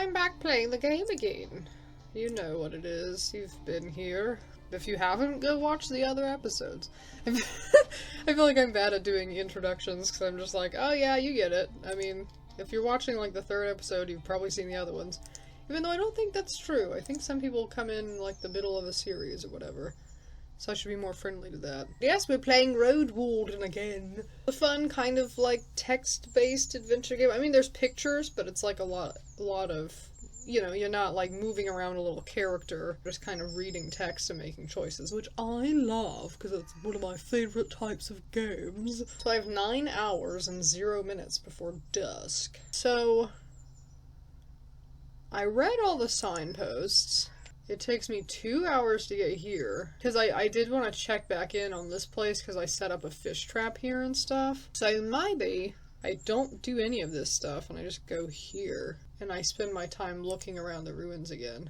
I'm back playing the game again. You know what it is. You've been here. If you haven't, go watch the other episodes. I feel like I'm bad at doing introductions because I'm just like, oh yeah, you get it. I mean, if you're watching like the third episode, you've probably seen the other ones. Even though I don't think that's true. I think some people come in like the middle of a series or whatever. So I should be more friendly to that. Yes, we're playing Roadwarden again. A fun kind of like text-based adventure game. I mean, there's pictures, but it's like a lot of, you know, you're not like moving around a little character, just kind of reading text and making choices, which I love because it's one of my favorite types of games. So I have 9 hours and 0 minutes before dusk. So I read all the signposts. It takes me 2 hours to get here, because I did want to check back in on this place because I set up a fish trap here and stuff. So maybe I don't do any of this stuff and I just go here and I spend my time looking around the ruins again.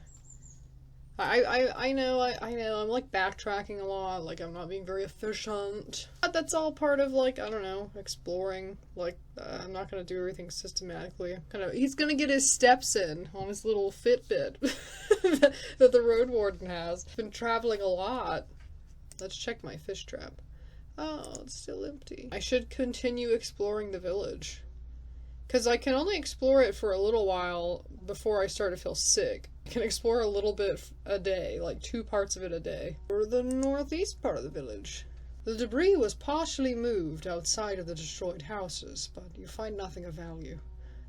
I know, I'm like backtracking a lot, like I'm not being very efficient. But that's all part of like, I don't know, exploring. Like, I'm not gonna do everything systematically. He's gonna get his steps in on his little Fitbit that the Roadwarden has. Been traveling a lot. Let's check my fish trap. Oh, it's still empty. I should continue exploring the village. Because I can only explore it for a little while before I start to feel sick. I can explore a little bit a day, like 2 parts of it a day. Or the northeast part of the village. The debris was partially moved outside of the destroyed houses, but you find nothing of value.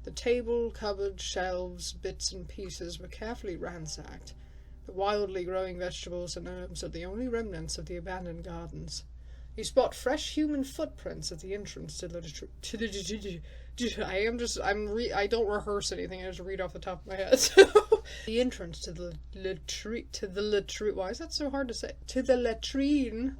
The table, cupboard, shelves, bits and pieces were carefully ransacked. The wildly growing vegetables and herbs are the only remnants of the abandoned gardens. You spot fresh human footprints at the entrance to the I don't rehearse anything, I just read off the top of my head. So the entrance to the latrine, why is that so hard to say? To the latrine,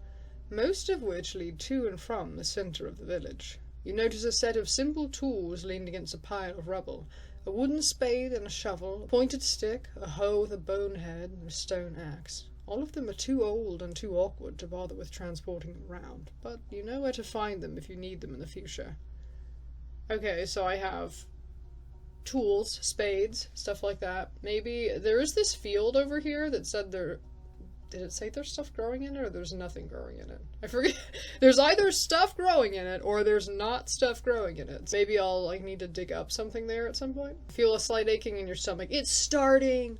most of which lead to and from the center of the village. You notice a set of simple tools leaned against a pile of rubble. A wooden spade and a shovel, a pointed stick, a hoe with a bone head, and a stone axe. All of them are too old and too awkward to bother with transporting them around, but you know where to find them if you need them in the future. Okay, so I have tools, spades, stuff like that. Maybe there is this field over here that said there... Did it say there's stuff growing in it, or there's nothing growing in it? I forget. There's either stuff growing in it, or there's not stuff growing in it. Maybe I'll, like, need to dig up something there at some point. Feel a slight aching in your stomach. It's starting!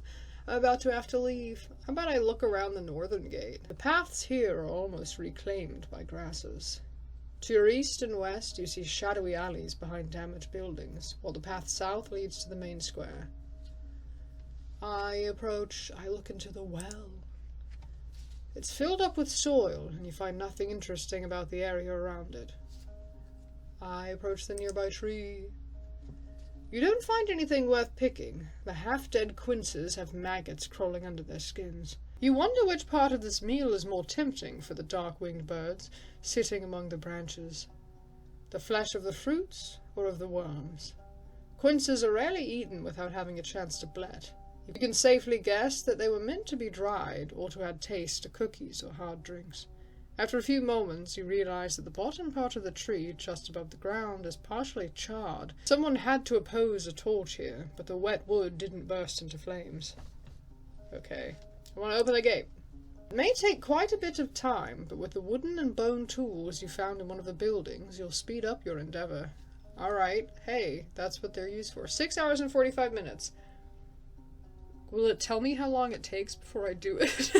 I'm about to have to leave. How about I look around the northern gate? The paths here are almost reclaimed by grasses. To your east and west, you see shadowy alleys behind damaged buildings, while the path south leads to the main square. I look into the well. It's filled up with soil, and you find nothing interesting about the area around it. I approach the nearby tree. You don't find anything worth picking. The half-dead quinces have maggots crawling under their skins. You wonder which part of this meal is more tempting for the dark-winged birds sitting among the branches. The flesh of the fruits, or of the worms? Quinces are rarely eaten without having a chance to blet. You can safely guess that they were meant to be dried or to add taste to cookies or hard drinks. After a few moments, you realize that the bottom part of the tree, just above the ground, is partially charred. Someone had to oppose a torch here, but the wet wood didn't burst into flames. Okay, I want to open the gate. It may take quite a bit of time, but with the wooden and bone tools you found in one of the buildings, you'll speed up your endeavor. Alright, hey, that's what they're used for. 6 hours and 45 minutes. Will it tell me how long it takes before I do it?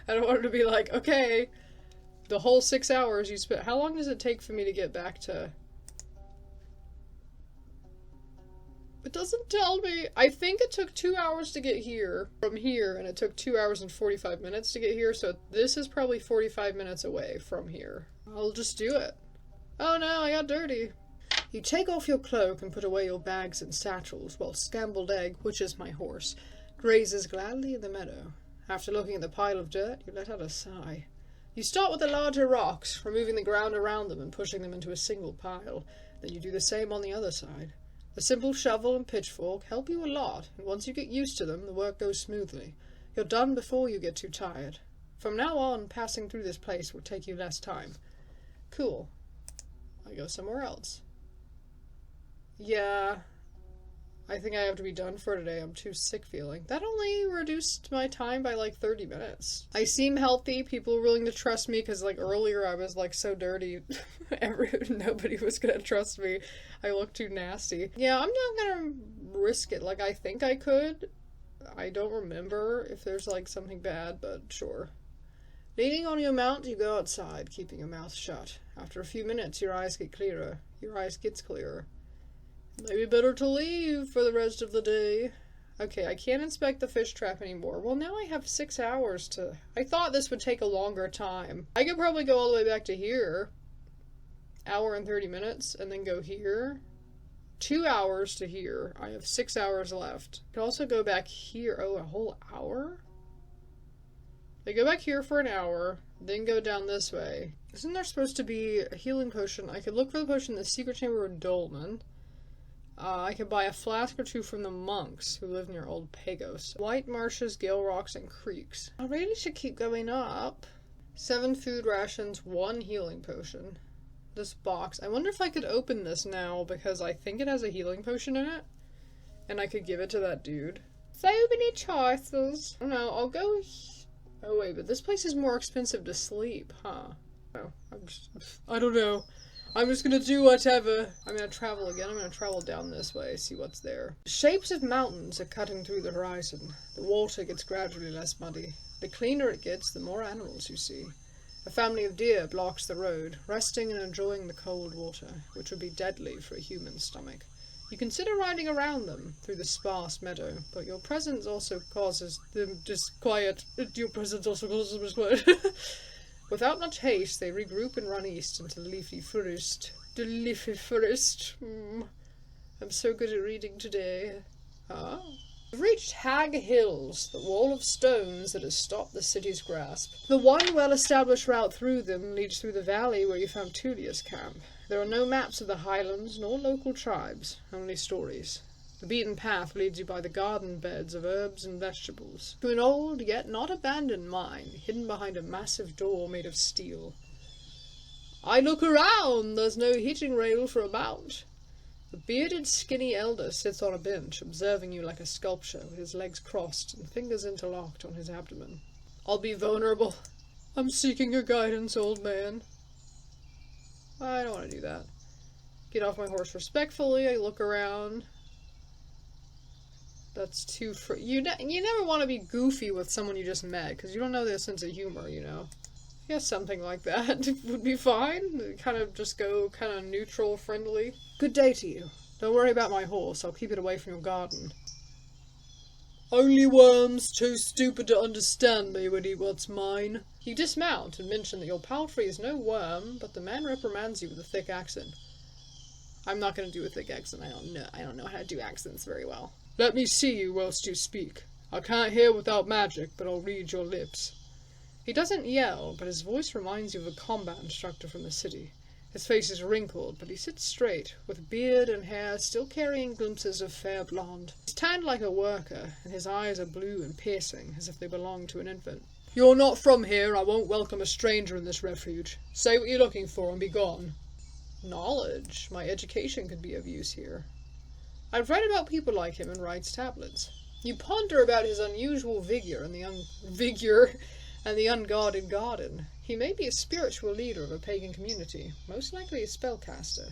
I don't want it to be like, okay, the whole 6 hours you spent. How long does it take for me to get back to... It doesn't tell me. I think it took 2 hours to get here from here, and it took 2 hours and 45 minutes to get here, so this is probably 45 minutes away from here. I'll just do it. Oh no, I got dirty. You take off your cloak and put away your bags and satchels, while Scambled Egg, which is my horse, grazes gladly in the meadow. After looking at the pile of dirt, you let out a sigh. You start with the larger rocks, removing the ground around them and pushing them into a single pile. Then you do the same on the other side. A simple shovel and pitchfork help you a lot, and once you get used to them, the work goes smoothly. You're done before you get too tired. From now on, passing through this place will take you less time. Cool. I go somewhere else. Yeah, I think I have to be done for today. I'm too sick feeling. That only reduced my time by like 30 minutes. I seem healthy. People are willing to trust me because like earlier I was like so dirty. Nobody was gonna trust me. I look too nasty. Yeah, I'm not gonna risk it. Like I think I could. I don't remember if there's like something bad, but sure. Leaning on your mount, you go outside, keeping your mouth shut. After a few minutes, your eyes get clearer. Your eyes gets clearer. Maybe better to leave for the rest of the day. Okay, I can't inspect the fish trap anymore. Well, now I have 6 hours to... I thought this would take a longer time. I could probably go all the way back to here. Hour and 30 minutes, and then go here. 2 hours to here. I have 6 hours left. I could also go back here. Oh, a whole hour? I go back here for an hour, then go down this way. Isn't there supposed to be a healing potion? I could look for the potion in the secret chamber of Dolmen. I could buy a flask or two from the monks who live near Old Pagos. White marshes, gale rocks, and creeks. I really should keep going up. 7 food rations, 1 healing potion. This box. I wonder if I could open this now because I think it has a healing potion in it. And I could give it to that dude. So many choices. I don't know, I'll go... Oh wait, but this place is more expensive to sleep, huh? Oh, I don't know. I'm just gonna do whatever. I'm gonna travel again. I'm gonna travel down this way, see what's there. Shapes of mountains are cutting through the horizon. The water gets gradually less muddy. The cleaner it gets, the more animals you see. A family of deer blocks the road, resting and enjoying the cold water, which would be deadly for a human stomach. You consider riding around them through the sparse meadow, but your presence also causes them disquiet. Your presence also causes them disquiet. Without much haste, they regroup and run east into the leafy forest. The leafy forest. I'm so good at reading today. Ah. We've reached Hag Hills, the wall of stones that has stopped the city's grasp. The one well-established route through them leads through the valley where you found Tullia's camp. There are no maps of the highlands, nor local tribes, only stories. The beaten path leads you by the garden beds of herbs and vegetables, to an old yet not abandoned mine, hidden behind a massive door made of steel. I look around, there's no hitching rail for a mount. The bearded, skinny elder sits on a bench, observing you like a sculpture, with his legs crossed and fingers interlocked on his abdomen. I'll be vulnerable. I'm seeking your guidance, old man. I don't want to do that. Get off my horse respectfully, I look around. That's too you never want to be goofy with someone you just met, because you don't know their sense of humor, you know. I guess something like that would be fine. Kind of just go kind of neutral, friendly. Good day to you. Don't worry about my horse, I'll keep it away from your garden. Only worms too stupid to understand me would eat what's mine. You dismount and mention that your palfrey is no worm, but the man reprimands you with a thick accent. I'm not going to do a thick accent, I don't know how to do accents very well. Let me see you whilst you speak. I can't hear without magic, but I'll read your lips. He doesn't yell, but his voice reminds you of a combat instructor from the city. His face is wrinkled, but he sits straight, with beard and hair still carrying glimpses of fair blonde. He's tanned like a worker, and his eyes are blue and piercing, as if they belonged to an infant. You're not from here, I won't welcome a stranger in this refuge. Say what you're looking for and be gone. Knowledge. My education could be of use here. I've read about people like him in Wright's tablets. You ponder about his unusual vigor and the unguarded garden. He may be a spiritual leader of a pagan community, most likely a spellcaster.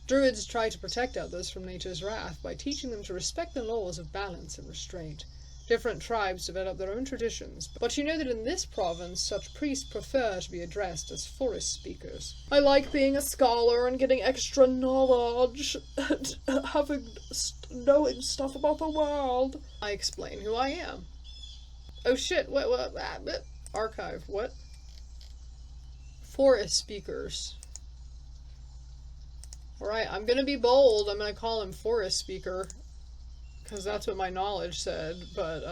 Druids try to protect others from nature's wrath by teaching them to respect the laws of balance and restraint. Different tribes develop their own traditions, but you know that in this province such priests prefer to be addressed as forest speakers. I like being a scholar and getting extra knowledge, and knowing stuff about the world. I explain who I am. Oh shit, what, archive, what? Forest speakers. Alright, I'm gonna be bold, I'm gonna call him forest speaker. Because that's what my knowledge said, but,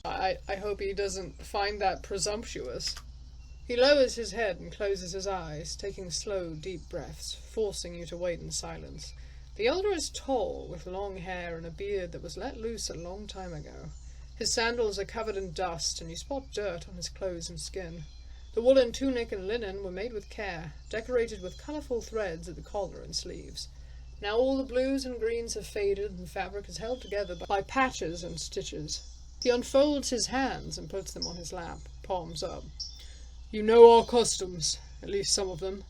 I hope he doesn't find that presumptuous. He lowers his head and closes his eyes, taking slow, deep breaths, forcing you to wait in silence. The elder is tall, with long hair and a beard that was let loose a long time ago. His sandals are covered in dust, and you spot dirt on his clothes and skin. The woolen tunic and linen were made with care, decorated with colourful threads at the collar and sleeves. Now all the blues and greens have faded, and the fabric is held together by patches and stitches. He unfolds his hands and puts them on his lap, palms up. You know our customs, at least some of them.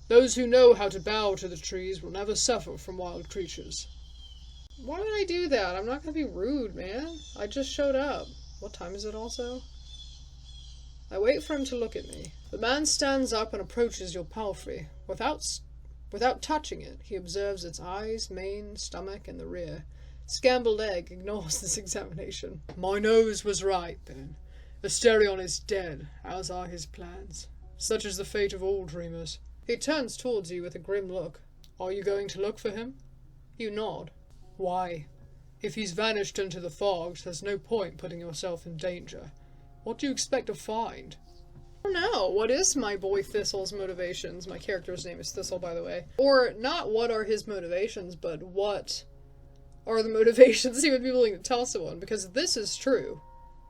Those who know how to bow to the trees will never suffer from wild creatures. Why would I do that? I'm not gonna be rude, man. I just showed up. What time is it also? I wait for him to look at me. The man stands up and approaches your palfrey. Without touching it, he observes its eyes, mane, stomach, and the rear. Scrambled Egg ignores this examination. My nose was right, then. Asterion is dead, as are his plans. Such is the fate of all dreamers. He turns towards you with a grim look. Are you going to look for him? You nod. Why? If he's vanished into the fogs, there's no point putting yourself in danger. What do you expect to find? I don't know. What is my boy Thistle's motivations? My character's name is Thistle, by the way. Or, not what are his motivations, but what are the motivations he would be willing to tell someone? Because this is true.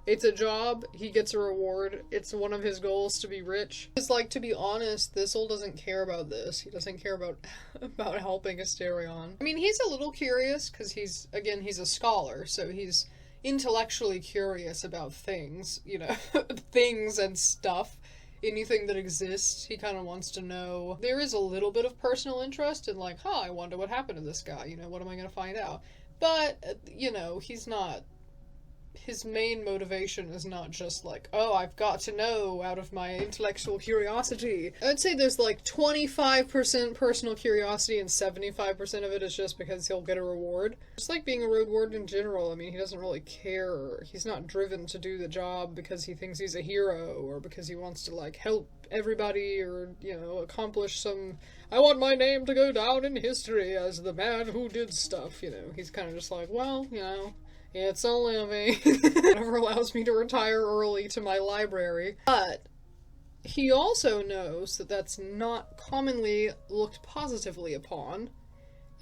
It's a job, he gets a reward, it's one of his goals to be rich. It's like, to be honest, Thistle doesn't care about this. He doesn't care about helping Asterion. I mean, he's a little curious, because he's a scholar, so he's intellectually curious about things, you know, things and stuff. Anything that exists, he kind of wants to know. There is a little bit of personal interest in, like, I wonder what happened to this guy, you know, what am I going to find out? But, you know, his main motivation is not just like, oh, I've got to know out of my intellectual curiosity. I would say there's like 25% personal curiosity and 75% of it is just because he'll get a reward. Just like being a Roadwarden in general, I mean, he doesn't really care. He's not driven to do the job because he thinks he's a hero or because he wants to, like, help everybody or, you know, accomplish some, I want my name to go down in history as the man who did stuff, you know. He's kind of just like, well, you know, it's a living. Whatever allows me to retire early to my library. But he also knows that that's not commonly looked positively upon,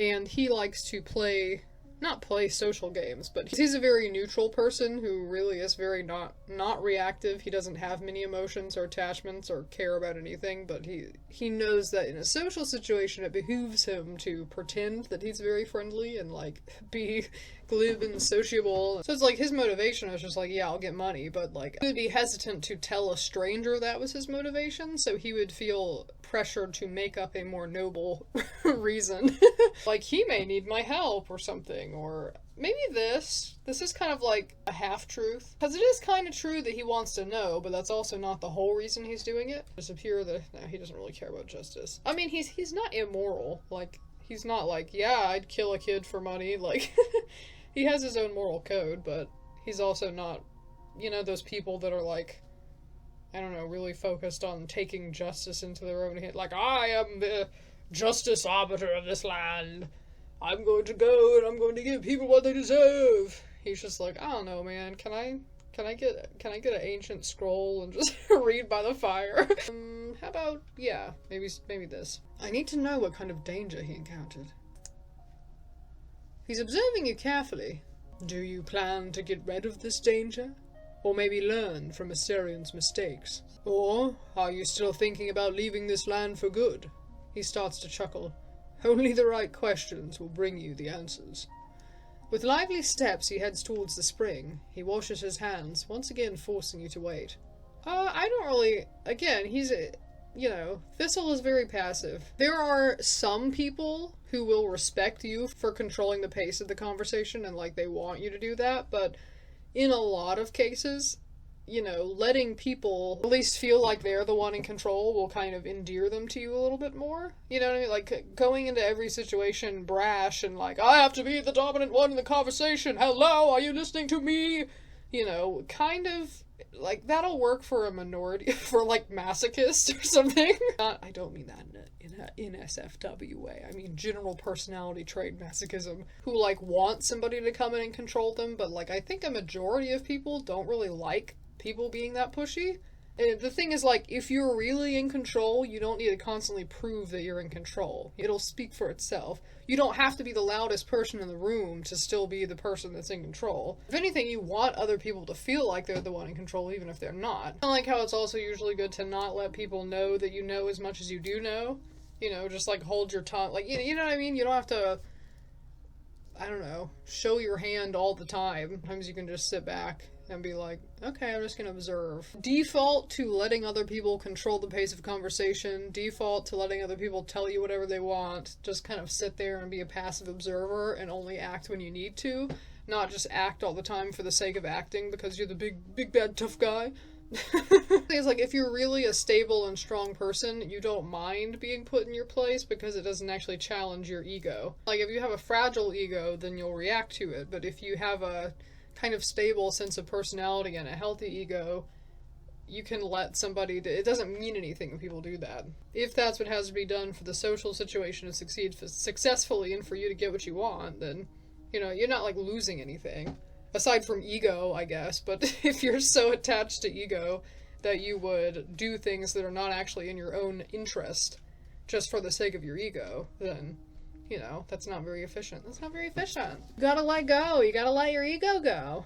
and he likes to not play social games, but he's a very neutral person who really is very not reactive. He doesn't have many emotions or attachments or care about anything, but he knows that in a social situation it behooves him to pretend that he's very friendly and, like, be glib and sociable. So it's like his motivation is just like, yeah, I'll get money, but, like, he would be hesitant to tell a stranger that was his motivation, so he would feel pressured to make up a more noble reason. Like, he may need my help or something, or maybe this is kind of like a half-truth. Because it is kind of true that he wants to know, but that's also not the whole reason he's doing it. Just appear that, no, he doesn't really care about justice. I mean, he's not immoral. Like, he's not like, yeah, I'd kill a kid for money. Like, he has his own moral code, but he's also not, you know, those people that are like, I don't know, really focused on taking justice into their own hand. Like, I am the justice arbiter of this land. I'm going to go and I'm going to give people what they deserve. He's just like, I don't know, man. Can I get an ancient scroll and just read by the fire? How about, yeah, maybe this. I need to know what kind of danger he encountered. He's observing you carefully. Do you plan to get rid of this danger? Or maybe learn from Asterion's mistakes? Or are you still thinking about leaving this land for good? He starts to chuckle. Only the right questions will bring you the answers. With lively steps he heads towards the spring. He washes his hands, once again forcing you to wait. I don't really... Again, he's... You know, Thistle is very passive. There are some people who will respect you for controlling the pace of the conversation and, like, they want you to do that, but in a lot of cases, you know, letting people at least feel like they're the one in control will kind of endear them to you a little bit more. You know what I mean? Like, going into every situation brash and like, I have to be the dominant one in the conversation. Hello, are you listening to me? You know, kind of, like, that'll work for a minority, for, like, masochists or something. I don't mean that in a SFW way. I mean general personality trait masochism, who, like, want somebody to come in and control them, but, like, I think a majority of people don't really like people being that pushy. And the thing is, like, if you're really in control, you don't need to constantly prove that you're in control. It'll speak for itself. You don't have to be the loudest person in the room to still be the person that's in control. If anything, you want other people to feel like they're the one in control, even if they're not. I like how it's also usually good to not let people know that you know as much as you do know. You know, just like hold your tongue. Like, you know what I mean? You don't have to, I don't know, show your hand all the time. Sometimes you can just sit back and be like, okay, I'm just gonna observe. Default to letting other people control the pace of conversation. Default to letting other people tell you whatever they want. Just kind of sit there and be a passive observer and only act when you need to. Not just act all the time for the sake of acting because you're the big bad tough guy. It's like, if you're really a stable and strong person, you don't mind being put in your place because it doesn't actually challenge your ego. Like, if you have a fragile ego, then you'll react to it, but if you have a kind of stable sense of personality and a healthy ego, you can let somebody it doesn't mean anything when people do that. If that's what has to be done for the social situation to succeed successfully and for you to get what you want, then, you know, you're not, like, losing anything. Aside from ego, I guess, but if you're so attached to ego that you would do things that are not actually in your own interest just for the sake of your ego, then, you know, that's not very efficient. That's not very efficient. You gotta let go. You gotta let your ego go.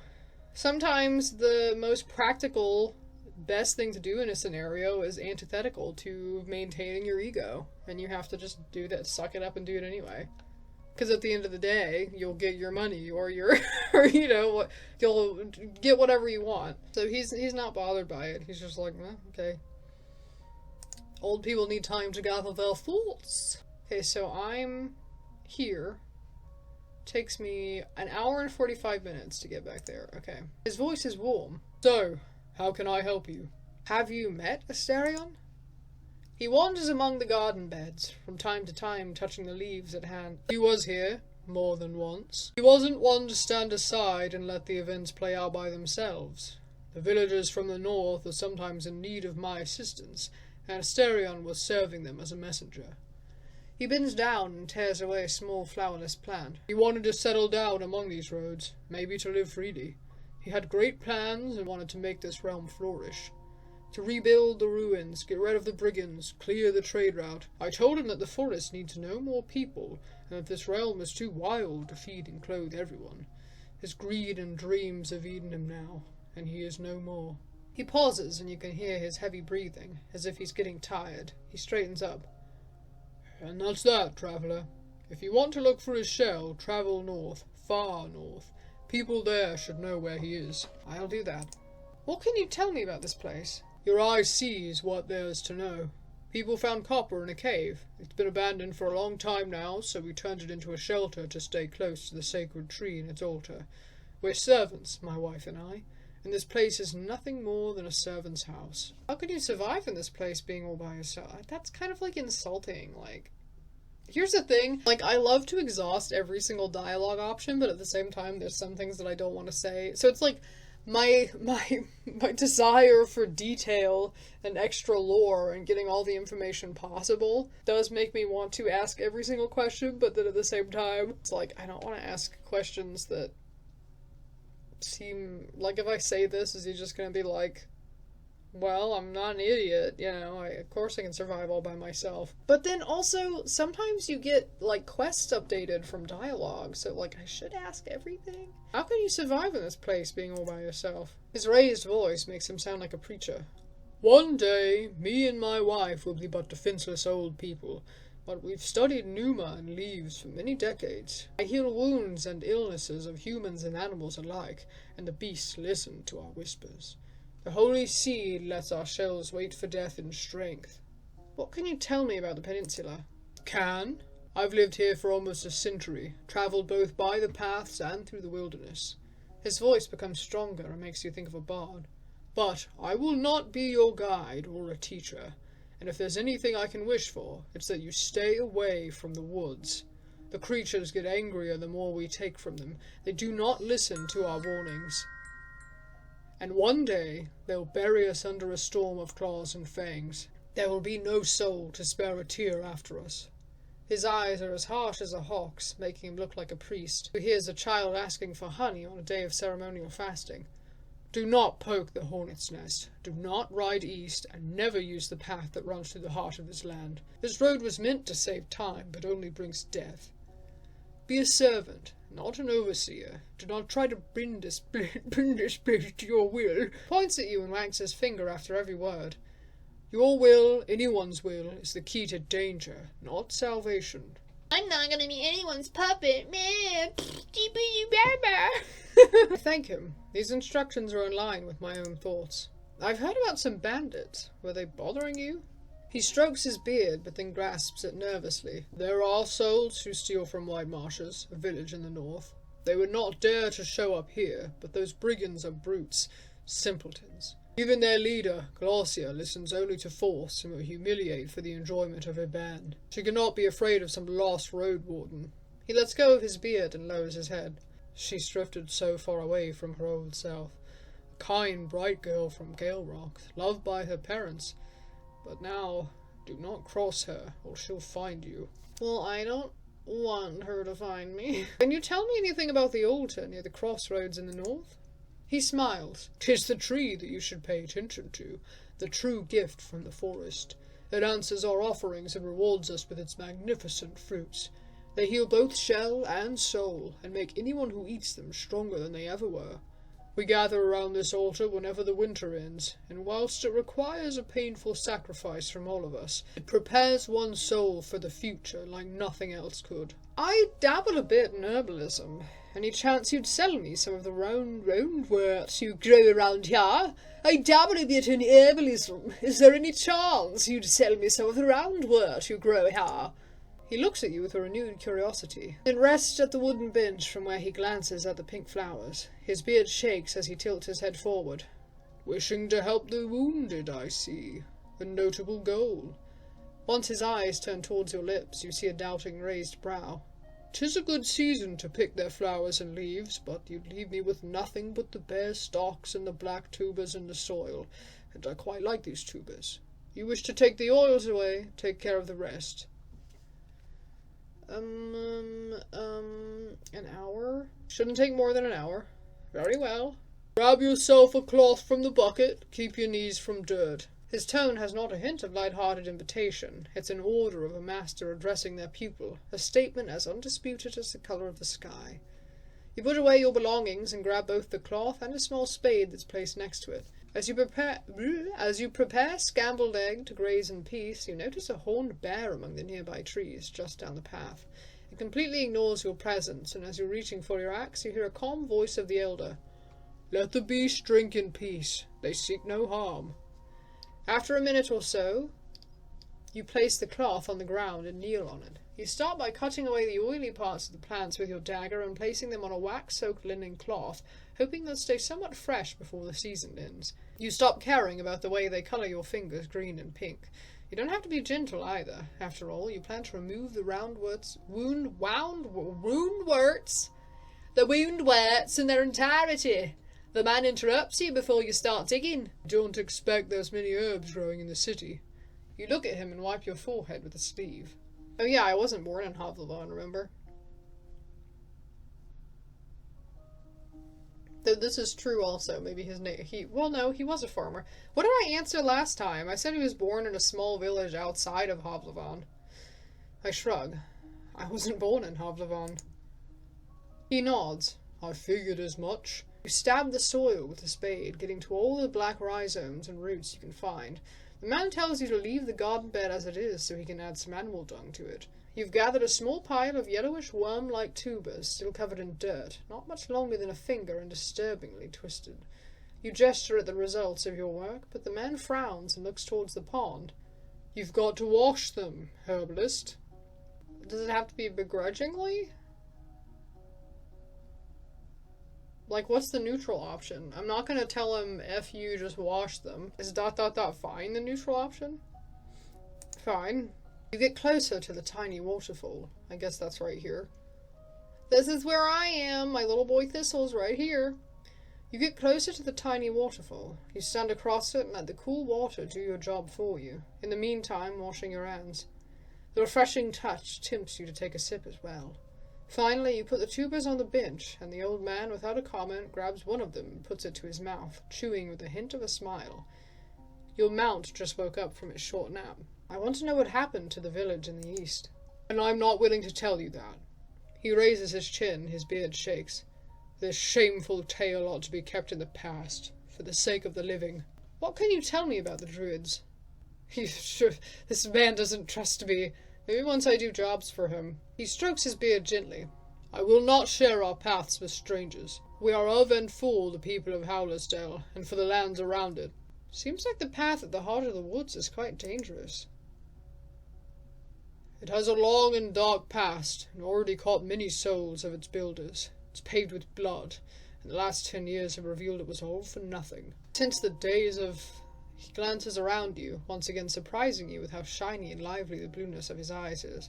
Sometimes the most practical, best thing to do in a scenario is antithetical to maintaining your ego, and you have to just do that, suck it up and do it anyway. Because at the end of the day, you'll get your money, or or you know, you'll get whatever you want. So he's not bothered by it. He's just like, well, okay. Old people need time to gather their thoughts. Okay, so I'm here. Takes me an hour and 45 minutes to get back there. Okay. His voice is warm. So, how can I help you? Have you met Asterion? He wanders among the garden beds, from time to time touching the leaves at hand. He was here, more than once. He wasn't one to stand aside and let the events play out by themselves. The villagers from the north are sometimes in need of my assistance, and Asterion was serving them as a messenger. He bends down and tears away a small flowerless plant. He wanted to settle down among these roads, maybe to live freely. He had great plans and wanted to make this realm flourish. To rebuild the ruins, get rid of the brigands, clear the trade route. I told him that the forest needs no more people, and that this realm is too wild to feed and clothe everyone. His greed and dreams have eaten him now, and he is no more. He pauses, and you can hear his heavy breathing, as if he's getting tired. He straightens up. And that's that, traveller. If you want to look for his shell, travel north, far north. People there should know where he is. I'll do that. What can you tell me about this place? Your eye sees what there is to know. People found copper in a cave. It's been abandoned for a long time now, so we turned it into a shelter to stay close to the sacred tree and its altar. We're servants, my wife and I, and this place is nothing more than a servant's house. How can you survive in this place being all by yourself? That's kind of, like, insulting, like... Here's the thing, like, I love to exhaust every single dialogue option, but at the same time, there's some things that I don't want to say. So it's like, my desire for detail and extra lore and getting all the information possible does make me want to ask every single question, but then at the same time, it's like, I don't want to ask questions that seem, like, if I say this, is he just gonna be like, well, I'm not an idiot, you know, of course I can survive all by myself. But then also, sometimes you get, like, quests updated from dialogue, so, like, I should ask everything? How can you survive in this place being all by yourself? His raised voice makes him sound like a preacher. One day, me and my wife will be but defenseless old people, but we've studied pneuma and leaves for many decades. I heal wounds and illnesses of humans and animals alike, and the beasts listen to our whispers. The holy seed lets our shells wait for death in strength. What can you tell me about the peninsula? Can? I've lived here for almost a century, travelled both by the paths and through the wilderness. His voice becomes stronger and makes you think of a bard. But I will not be your guide or a teacher, and if there's anything I can wish for, it's that you stay away from the woods. The creatures get angrier the more we take from them. They do not listen to our warnings. And one day, they'll bury us under a storm of claws and fangs. There will be no soul to spare a tear after us. His eyes are as harsh as a hawk's, making him look like a priest who hears a child asking for honey on a day of ceremonial fasting. Do not poke the hornet's nest. Do not ride east, and never use the path that runs through the heart of this land. This road was meant to save time, but only brings death. Be a servant, not an overseer. Do not try to bend this place to your will. Points at you and wags his finger after every word. Your will, anyone's will, is the key to danger, not salvation. I'm not gonna be anyone's puppet. I thank him. These instructions are in line with my own thoughts. I've heard about some bandits. Were they bothering you? He strokes his beard, but then grasps it nervously. There are souls who steal from White Marshes, a village in the north. They would not dare to show up here, but those brigands are brutes, simpletons. Even their leader, Glossia, listens only to force and will humiliate for the enjoyment of her band. She cannot be afraid of some lost Roadwarden. He lets go of his beard and lowers his head. She's drifted so far away from her old self. A kind, bright girl from Gale Rock, loved by her parents. But now, do not cross her, or she'll find you. Well, I don't want her to find me. Can you tell me anything about the altar near the crossroads in the north? He smiles. 'Tis the tree that you should pay attention to, the true gift from the forest. It answers our offerings and rewards us with its magnificent fruits. They heal both shell and soul, and make anyone who eats them stronger than they ever were. We gather around this altar whenever the winter ends, and whilst it requires a painful sacrifice from all of us, it prepares one's soul for the future like nothing else could. I dabble a bit in herbalism. Any chance you'd sell me some of the roundworts you grow around here? I dabble a bit in herbalism. Is there any chance you'd sell me some of the roundwort you grow here? He looks at you with a renewed curiosity, then rests at the wooden bench from where he glances at the pink flowers. His beard shakes as he tilts his head forward. Wishing to help the wounded, I see. A notable goal. Once his eyes turn towards your lips, you see a doubting raised brow. 'Tis a good season to pick their flowers and leaves, but you'd leave me with nothing but the bare stalks and the black tubers in the soil, and I quite like these tubers. You wish to take the oils away, take care of the rest. An hour? Shouldn't take more than an hour. Very well. Grab yourself a cloth from the bucket, keep your knees from dirt. His tone has not a hint of light-hearted invitation. It's an order of a master addressing their pupil, a statement as undisputed as the colour of the sky. You put away your belongings and grab both the cloth and a small spade that's placed next to it. As you prepare scrambled egg to graze in peace, you notice a horned bear among the nearby trees just down the path. It completely ignores your presence, and as you're reaching for your axe, you hear a calm voice of the elder. Let the beast drink in peace. They seek no harm. After a minute or so, you place the cloth on the ground and kneel on it. You start by cutting away the oily parts of the plants with your dagger and placing them on a wax-soaked linen cloth, hoping they'll stay somewhat fresh before the season ends. You stop caring about the way they colour your fingers green and pink. You don't have to be gentle either. After all, you plan to remove the woundworts in their entirety. The man interrupts you before you start digging. Don't expect there's many herbs growing in the city. You look at him and wipe your forehead with a sleeve. Oh yeah, I wasn't born in Hovlavon, remember? Though this is true also, maybe his name, he was a farmer. What did I answer last time? I said he was born in a small village outside of Hovlavon. I shrug. I wasn't born in Hovlavon. He nods. I figured as much. You stab the soil with a spade, getting to all the black rhizomes and roots you can find. The man tells you to leave the garden bed as it is so he can add some animal dung to it. You've gathered a small pile of yellowish worm-like tubers, still covered in dirt, not much longer than a finger and disturbingly twisted. You gesture at the results of your work, but the man frowns and looks towards the pond. You've got to wash them, herbalist. Does it have to be begrudgingly? Like, what's the neutral option? I'm not gonna tell him, F you, just wash them. Is ... fine, the neutral option? Fine. You get closer to the tiny waterfall. I guess that's right here. This is where I am. My little boy Thistle's right here. You get closer to the tiny waterfall. You stand across it and let the cool water do your job for you. In the meantime, washing your hands. The refreshing touch tempts you to take a sip as well. Finally, you put the tubers on the bench, and the old man, without a comment, grabs one of them and puts it to his mouth, chewing with a hint of a smile. Your mount just woke up from its short nap. I want to know what happened to the village in the east. And I'm not willing to tell you that. He raises his chin, his beard shakes. This shameful tale ought to be kept in the past, for the sake of the living. What can you tell me about the druids? Sure, this man doesn't trust me. Maybe once I do jobs for him. He strokes his beard gently. I will not share our paths with strangers. We are of and for the people of Howlersdale, and for the lands around it. Seems like the path at the heart of the woods is quite dangerous. It has a long and dark past, and already caught many souls of its builders. It's paved with blood, and the last 10 years have revealed it was all for nothing. Since the days of... He glances around you, once again surprising you with how shiny and lively the blueness of his eyes is.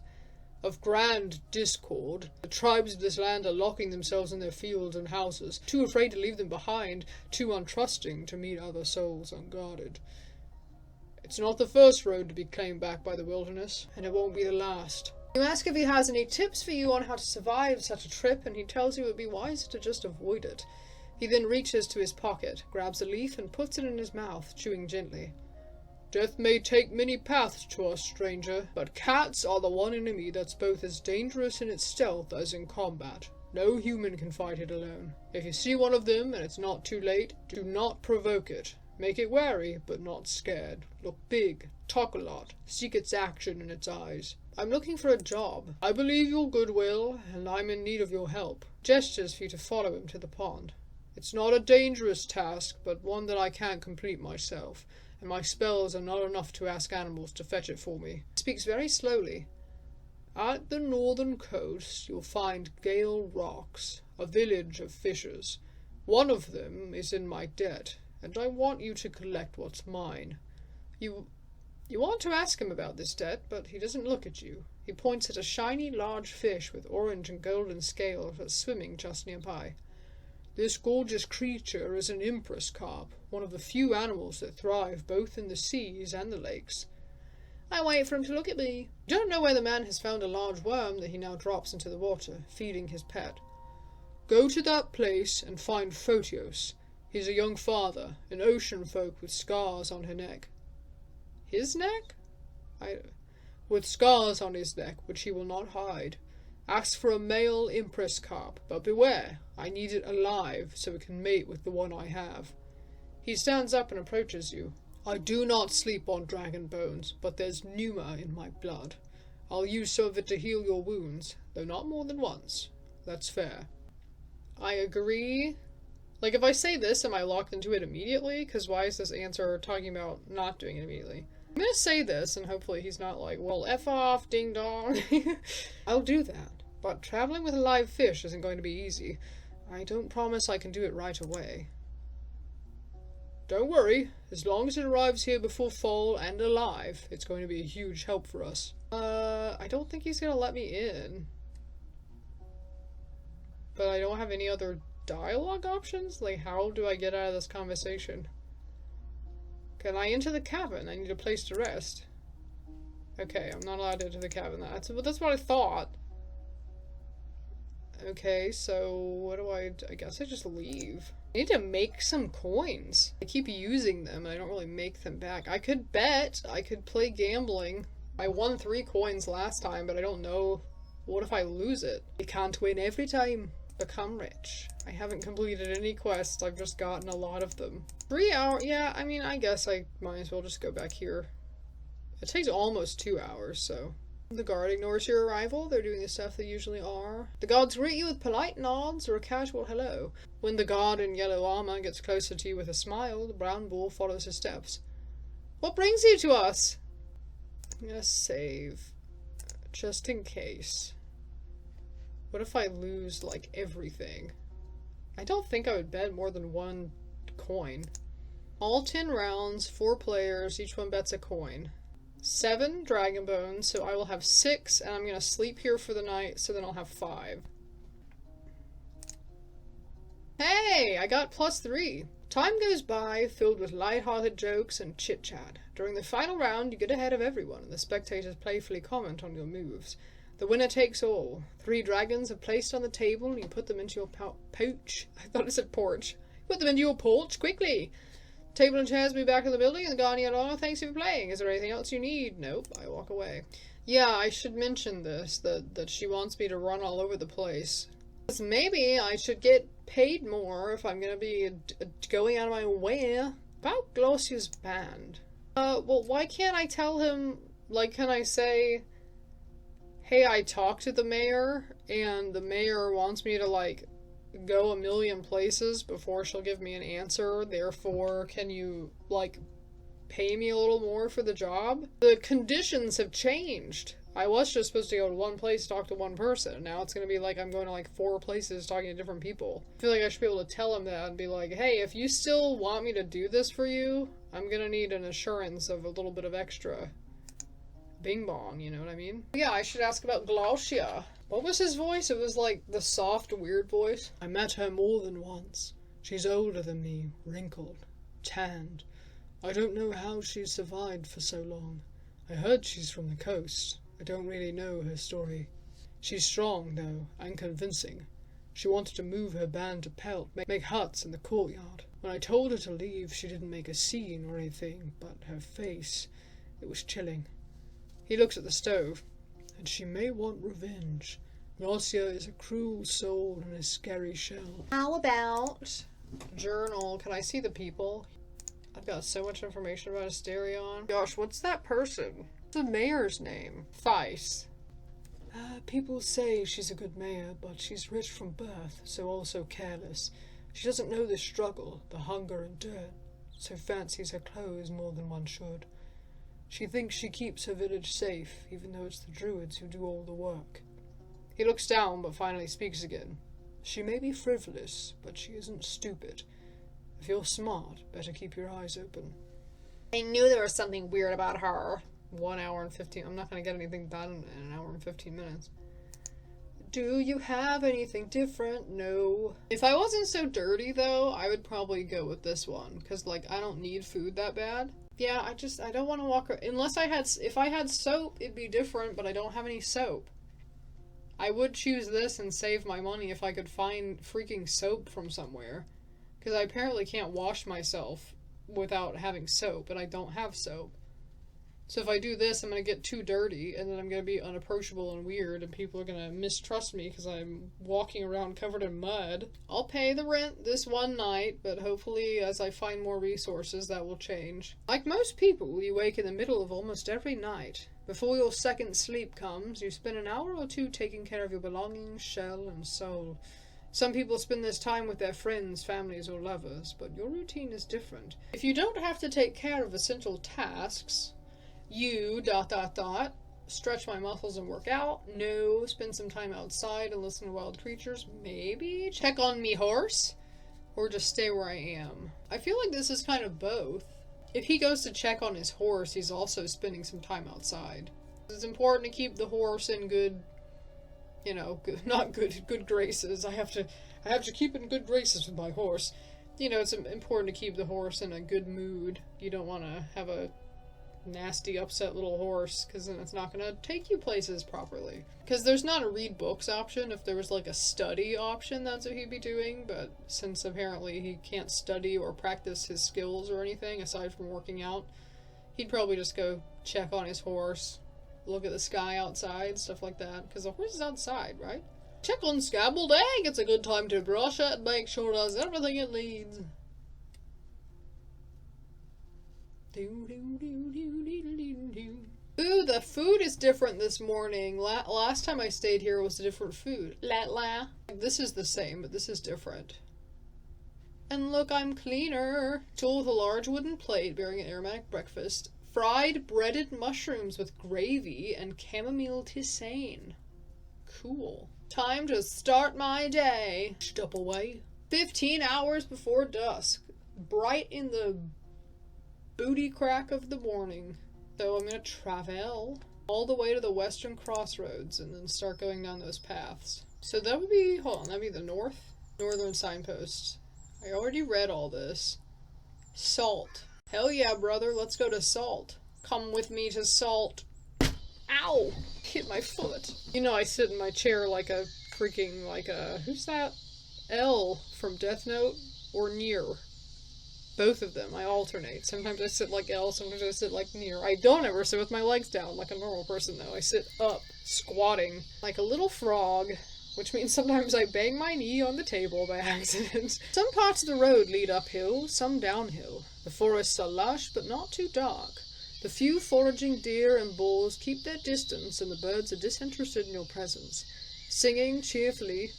Of grand discord, the tribes of this land are locking themselves in their fields and houses, too afraid to leave them behind, too untrusting to meet other souls unguarded. It's not the first road to be claimed back by the wilderness, and it won't be the last. You ask if he has any tips for you on how to survive such a trip, and he tells you it would be wiser to just avoid it. He then reaches to his pocket, grabs a leaf, and puts it in his mouth, chewing gently. Death may take many paths to us, stranger, but cats are the one enemy that's both as dangerous in its stealth as in combat. No human can fight it alone. If you see one of them, and it's not too late, do not provoke it. Make it wary, but not scared. Look big, talk a lot, seek its action in its eyes. I'm looking for a job. I believe your goodwill, and I'm in need of your help. Gestures for you to follow him to the pond. It's not a dangerous task, but one that I can't complete myself, and my spells are not enough to ask animals to fetch it for me. He speaks very slowly. At the northern coast you'll find Gale Rocks, a village of fishers. One of them is in my debt, and I want you to collect what's mine. You want to ask him about this debt, but he doesn't look at you. He points at a shiny large fish with orange and golden scales that's swimming just nearby. This gorgeous creature is an empress carp, one of the few animals that thrive both in the seas and the lakes. I wait for him to look at me. You don't know where the man has found a large worm that he now drops into the water, feeding his pet. Go to that place and find Photios. He's a young father, an ocean folk with scars on her neck. His neck? With scars on his neck, which he will not hide. Ask for a male empress carp, but beware, I need it alive, so it can mate with the one I have. He stands up and approaches you. I do not sleep on dragon bones, but there's pneuma in my blood. I'll use some of it to heal your wounds, though not more than once. That's fair. I agree. Like, if I say this, am I locked into it immediately? Because why is this answer talking about not doing it immediately? I'm gonna say this, and hopefully he's not like, well, F off, ding dong. I'll do that. But traveling with a live fish isn't going to be easy. I don't promise I can do it right away. Don't worry. As long as it arrives here before fall and alive, it's going to be a huge help for us. I don't think he's gonna let me in. But I don't have any other dialogue options? Like, how do I get out of this conversation? Can I enter the cabin? I need a place to rest. Okay, I'm not allowed to enter the cabin. That's what I thought. Okay, so what do I guess I just leave. I need to make some coins. I keep using them and I don't really make them back. I could bet. I could play gambling. I won 3 coins last time, but I don't know. What if I lose it? I can't win every time. Become rich. I haven't completed any quests. I've just gotten a lot of them. 3 hours? Yeah, I mean, I guess I might as well just go back here. It takes almost 2 hours, so... The guard ignores your arrival. They're doing the stuff they usually are. The guards greet you with polite nods or a casual hello. When the guard in yellow armor gets closer to you with a smile, the brown bull follows his steps. What brings you to us? I'm gonna save. Just in case. What if I lose, like, everything? I don't think I would bet more than 1 coin. All 10 rounds, 4 players, each one bets a coin. 7 dragon bones, so I will have 6, and I'm gonna sleep here for the night, so then I'll have 5. Hey! I got +3! Time goes by, filled with light-hearted jokes and chit-chat. During the final round, you get ahead of everyone, and the spectators playfully comment on your moves. The winner takes all. 3 dragons are placed on the table, and you put them into your pouch. I thought it said porch. Put them into your porch, quickly! Table and chairs move back in the building, and the guardian, oh, thanks for playing. Is there anything else you need? Nope, I walk away. Yeah, I should mention this, that she wants me to run all over the place. Because maybe I should get paid more if I'm gonna be going out of my way. About Glossy's band. Well, why can't I tell him, like, can I say, hey, I talked to the mayor, and the mayor wants me to, like, go a million places before she'll give me an answer, therefore, can you, like, pay me a little more for the job? The conditions have changed. I was just supposed to go to one place, talk to one person. Now it's gonna be like I'm going to like 4 places talking to different people. I feel like I should be able to tell him that and be like, hey, if you still want me to do this for you, I'm gonna need an assurance of a little bit of extra bing bong, you know what I mean? Yeah, I should ask about Glaucia. What was his voice? It was like the soft, weird voice. I met her more than once. She's older than me, wrinkled, tanned. I don't know how she's survived for so long. I heard she's from the coast. I don't really know her story. She's strong, though, and convincing. She wanted to move her band to Pelt, make huts in the courtyard. When I told her to leave, she didn't make a scene or anything, but her face, it was chilling. He looks at the stove, and she may want revenge. Glaucia is a cruel soul in a scary shell. How about... Journal. Can I see the people? I've got so much information about Asterion. Gosh, what's that person? The mayor's name? Thice. People say she's a good mayor, but she's rich from birth, so also careless. She doesn't know the struggle, the hunger and dirt, so fancies her clothes more than one should. She thinks she keeps her village safe, even though it's the druids who do all the work. He looks down, but finally speaks again. She may be frivolous, but she isn't stupid. If you're smart, better keep your eyes open. I knew there was something weird about her. 1 hour and 15. I'm not going to get anything done in an hour and 15 minutes. Do you have anything different? No. If I wasn't so dirty, though, I would probably go with this one. Because, like, I don't need food that bad. Yeah, I don't want to walk around. Unless if I had soap, it'd be different, but I don't have any soap. I would choose this and save my money if I could find freaking soap from somewhere. Because I apparently can't wash myself without having soap, and I don't have soap. So if I do this, I'm going to get too dirty, and then I'm going to be unapproachable and weird, and people are going to mistrust me because I'm walking around covered in mud. I'll pay the rent this one night, but hopefully as I find more resources, that will change. Like most people, you wake in the middle of almost every night. Before your second sleep comes, you spend an hour or two taking care of your belongings, shell, and soul. Some people spend this time with their friends, families, or lovers, but your routine is different. If you don't have to take care of essential tasks... You, ... stretch my muscles and work out. No, spend some time outside and listen to wild creatures. Maybe check on me horse. Or just stay where I am. I feel like this is kind of both. If he goes to check on his horse, he's also spending some time outside. It's important to keep the horse in good, you know, good graces. I have to keep in good graces with my horse. You know, it's important to keep the horse in a good mood. You don't want to have a nasty, upset little horse, because then it's not going to take you places properly. Because there's not a read books option. If there was like a study option, that's what he'd be doing, but since apparently he can't study or practice his skills or anything aside from working out, he'd probably just go check on his horse, look at the sky outside, stuff like that, because the horse is outside, right? Check on scabbled egg! It's a good time to brush it and make sure it does everything it needs. Ooh, the food is different this morning. Last time I stayed here was a different food. This is the same, but this is different. And look, I'm cleaner. Tool with a large wooden plate bearing an aromatic breakfast. Fried breaded mushrooms with gravy and chamomile tisane. Cool. Time to start my day. Step away. 15 hours before dusk. Bright in the booty crack of the morning. So I'm going to travel all the way to the western crossroads and then start going down those paths. So that would be, that'd be the northern signpost. I already read all this. Salt. Hell yeah, brother, let's go to Salt. Come with me to Salt. Ow! Hit my foot. You know, I sit in my chair like a freaking, who's that? L from Death Note? Or Nier. Both of them. I alternate. Sometimes I sit like L, sometimes I sit like Nier. I don't ever sit with my legs down like a normal person, though. I sit up, squatting, like a little frog, which means sometimes I bang my knee on the table by accident. Some parts of the road lead uphill, some downhill. The forests are lush, but not too dark. The few foraging deer and bulls keep their distance, and the birds are disinterested in your presence, singing cheerfully,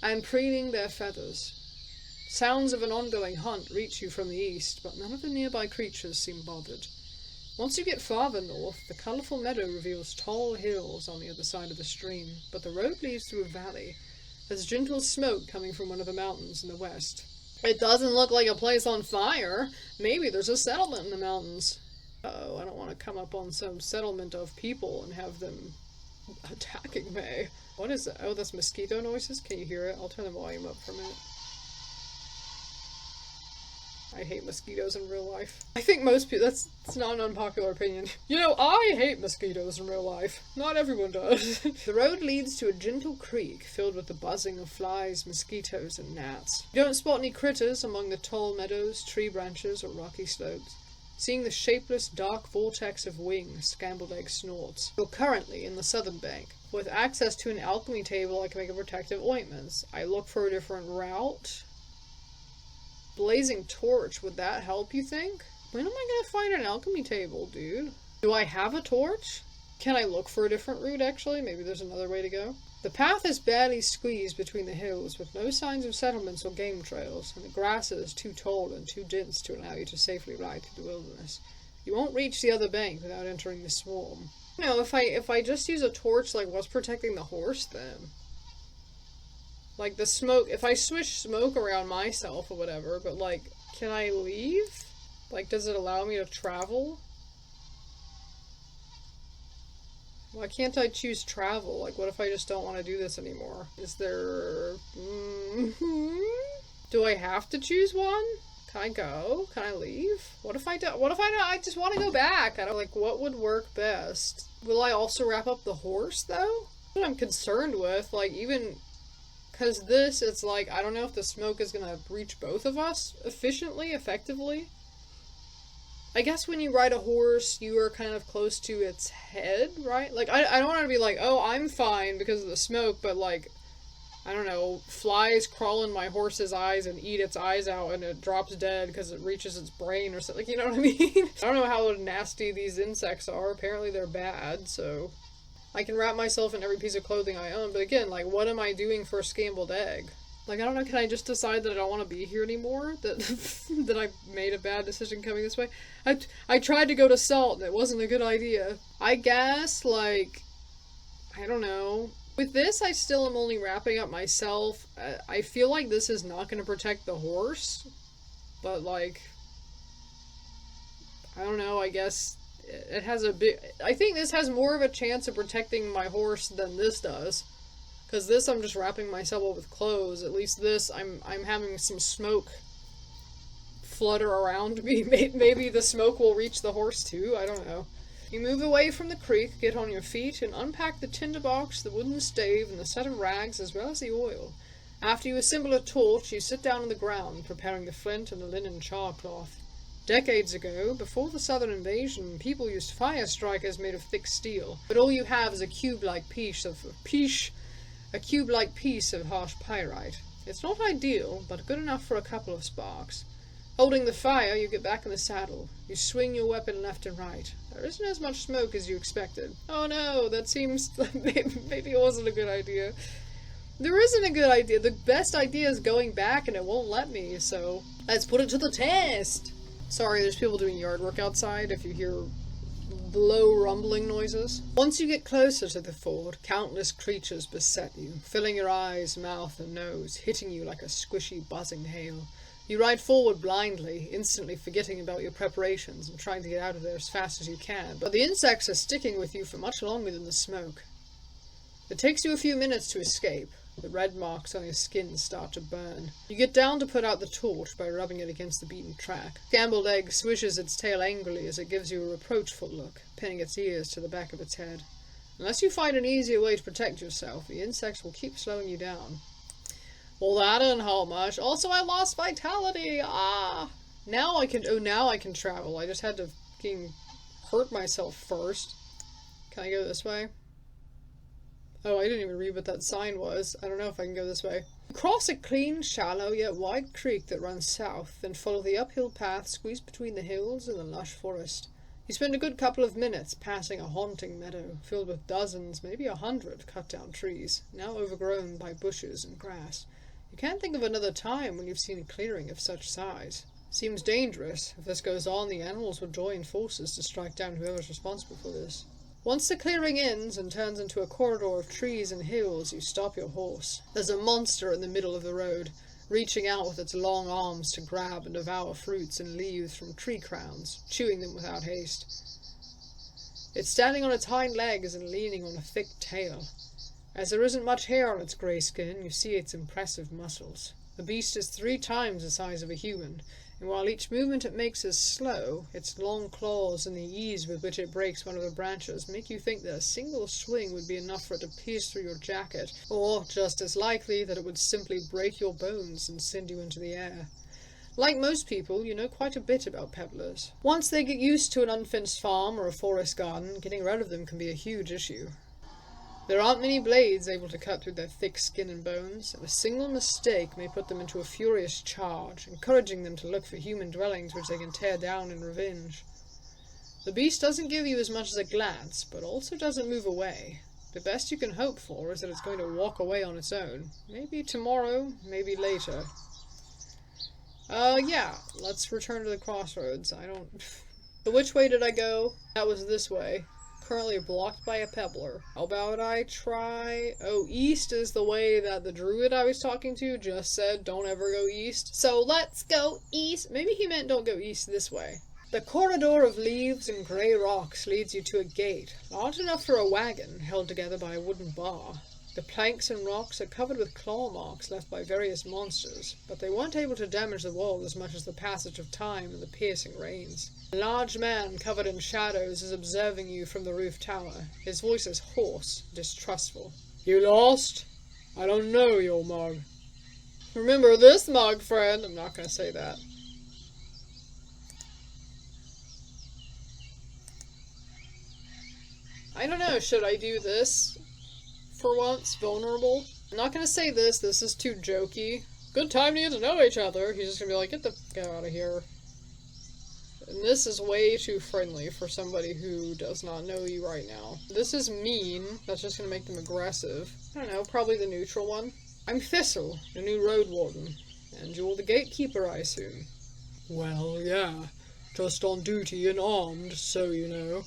and preening their feathers. Sounds of an ongoing hunt reach you from the east, but none of the nearby creatures seem bothered. Once you get farther north, the colourful meadow reveals tall hills on the other side of the stream, but the road leads through a valley. There's gentle smoke coming from one of the mountains in the west. It doesn't look like a place on fire. Maybe there's a settlement in the mountains. Oh, I don't want to come up on some settlement of people and have them attacking me. What is that? Oh, that's mosquito noises? Can you hear it? I'll turn the volume up for a minute. I hate mosquitoes in real life. I think most people, that's not an unpopular opinion. You know, I hate mosquitoes in real life. Not everyone does. The road leads to a gentle creek filled with the buzzing of flies, mosquitoes, and gnats. You don't spot any critters among the tall meadows, tree branches, or rocky slopes. Seeing the shapeless, dark vortex of wings, scrambled egg snorts. You're currently in the southern bank. With access to an alchemy table, I can make a protective ointments. I look for a different route. Blazing torch, would that help, you think? When am I gonna find an alchemy table, dude? Do I have a torch? Can I look for a different route, actually? Maybe there's another way to go. The path is barely squeezed between the hills, with no signs of settlements or game trails, and the grasses is too tall and too dense to allow you to safely ride through the wilderness. You won't reach the other bank without entering the swarm. You know, if I just use a torch, like, what's protecting the horse, then? Like, the smoke, if I swish smoke around myself or whatever, but, like, can I leave? Like, does it allow me to travel? Why can't I choose travel? Like, what if I just don't want to do this anymore? Is there... Do I have to choose one? Can I go? Can I leave? What if I don't? What if I just want to go back? I don't, like, what would work best? Will I also wrap up the horse, though? What I'm concerned with, like, even... Because this, it's like, I don't know if the smoke is gonna reach both of us effectively. I guess when you ride a horse, you are kind of close to its head, right? Like, I don't want to be like, oh, I'm fine because of the smoke, but like, I don't know, flies crawl in my horse's eyes and eat its eyes out and it drops dead because it reaches its brain or something, like, you know what I mean? I don't know how nasty these insects are. Apparently they're bad, so... I can wrap myself in every piece of clothing I own, but again, like, what am I doing for a scrambled egg? Like, I don't know, can I just decide that I don't want to be here anymore? That that I made a bad decision coming this way? I tried to go to Salt, and it wasn't a good idea. I guess, like, I don't know. With this, I still am only wrapping up myself. I feel like this is not going to protect the horse, but, like, I don't know, I guess... It has a big... I think this has more of a chance of protecting my horse than this does. Because this, I'm just wrapping myself up with clothes. At least this, I'm having some smoke flutter around me. Maybe the smoke will reach the horse too, I don't know. You move away from the creek, get on your feet, and unpack the tinderbox, the wooden stave, and the set of rags, as well as the oil. After you assemble a torch, you sit down on the ground, preparing the flint and the linen char cloth. Decades ago, before the southern invasion, people used fire strikers made of thick steel, but all you have is a cube-like piece of harsh pyrite. It's not ideal, but good enough for a couple of sparks. Holding the fire, you get back in the saddle. You swing your weapon left and right. There isn't as much smoke as you expected. Oh no, that seems... maybe it wasn't a good idea. There isn't a good idea. The best idea is going back and it won't let me, so... Let's put it to the test! Sorry, there's people doing yard work outside if you hear low rumbling noises. Once you get closer to the ford, countless creatures beset you, filling your eyes, mouth, and nose, hitting you like a squishy, buzzing hail. You ride forward blindly, instantly forgetting about your preparations and trying to get out of there as fast as you can, but the insects are sticking with you for much longer than the smoke. It takes you a few minutes to escape. The red marks on your skin start to burn. You get down to put out the torch by rubbing it against the beaten track. Scrambled egg swishes its tail angrily as it gives you a reproachful look, pinning its ears to the back of its head. Unless you find an easier way to protect yourself, the insects will keep slowing you down. Well, that didn't help much. Also, I lost vitality! Ah! Now I can travel. I just had to fucking hurt myself first. Can I go this way? Oh, I didn't even read what that sign was. I don't know if I can go this way. Cross a clean, shallow, yet wide creek that runs south, then follow the uphill path squeezed between the hills and the lush forest. You spend a good couple of minutes passing a haunting meadow, filled with dozens, maybe 100 cut-down trees, now overgrown by bushes and grass. You can't think of another time when you've seen a clearing of such size. Seems dangerous. If this goes on, the animals will join forces to strike down whoever's responsible for this. Once the clearing ends and turns into a corridor of trees and hills, you stop your horse. There's a monster in the middle of the road, reaching out with its long arms to grab and devour fruits and leaves from tree crowns, chewing them without haste. It's standing on its hind legs and leaning on a thick tail. As there isn't much hair on its grey skin, you see its impressive muscles. The beast is 3 times the size of a human, and while each movement it makes is slow, its long claws and the ease with which it breaks one of the branches make you think that a single swing would be enough for it to pierce through your jacket, or, just as likely, that it would simply break your bones and send you into the air. Like most people, you know quite a bit about pebblers. Once they get used to an unfenced farm or a forest garden, getting rid of them can be a huge issue. There aren't many blades able to cut through their thick skin and bones, and a single mistake may put them into a furious charge, encouraging them to look for human dwellings which they can tear down in revenge. The beast doesn't give you as much as a glance, but also doesn't move away. The best you can hope for is that it's going to walk away on its own. Maybe tomorrow, maybe later. Yeah, let's return to the crossroads. So which way did I go? That was this way. Currently blocked by a pebbler. How about I try... Oh, east is the way that the druid I was talking to just said don't ever go east. So let's go east. Maybe he meant don't go east this way. The corridor of leaves and grey rocks leads you to a gate, large enough for a wagon, held together by a wooden bar. The planks and rocks are covered with claw marks left by various monsters, but they weren't able to damage the wall as much as the passage of time and the piercing rains. A large man covered in shadows is observing you from the roof tower. His voice is hoarse, distrustful. You lost? I don't know your mug. Remember this mug, friend. I'm not going to say that. I don't know, should I do this? For once, vulnerable. I'm not gonna say this is too jokey. Good time to get to know each other. He's just gonna be like, get the fuck out of here. And this is way too friendly for somebody who does not know you right now. This is mean. That's just gonna make them aggressive. I don't know, probably the neutral one. I'm Thistle, the new Roadwarden. And you're the gatekeeper, I assume. Well, yeah. Just on duty and armed, so you know.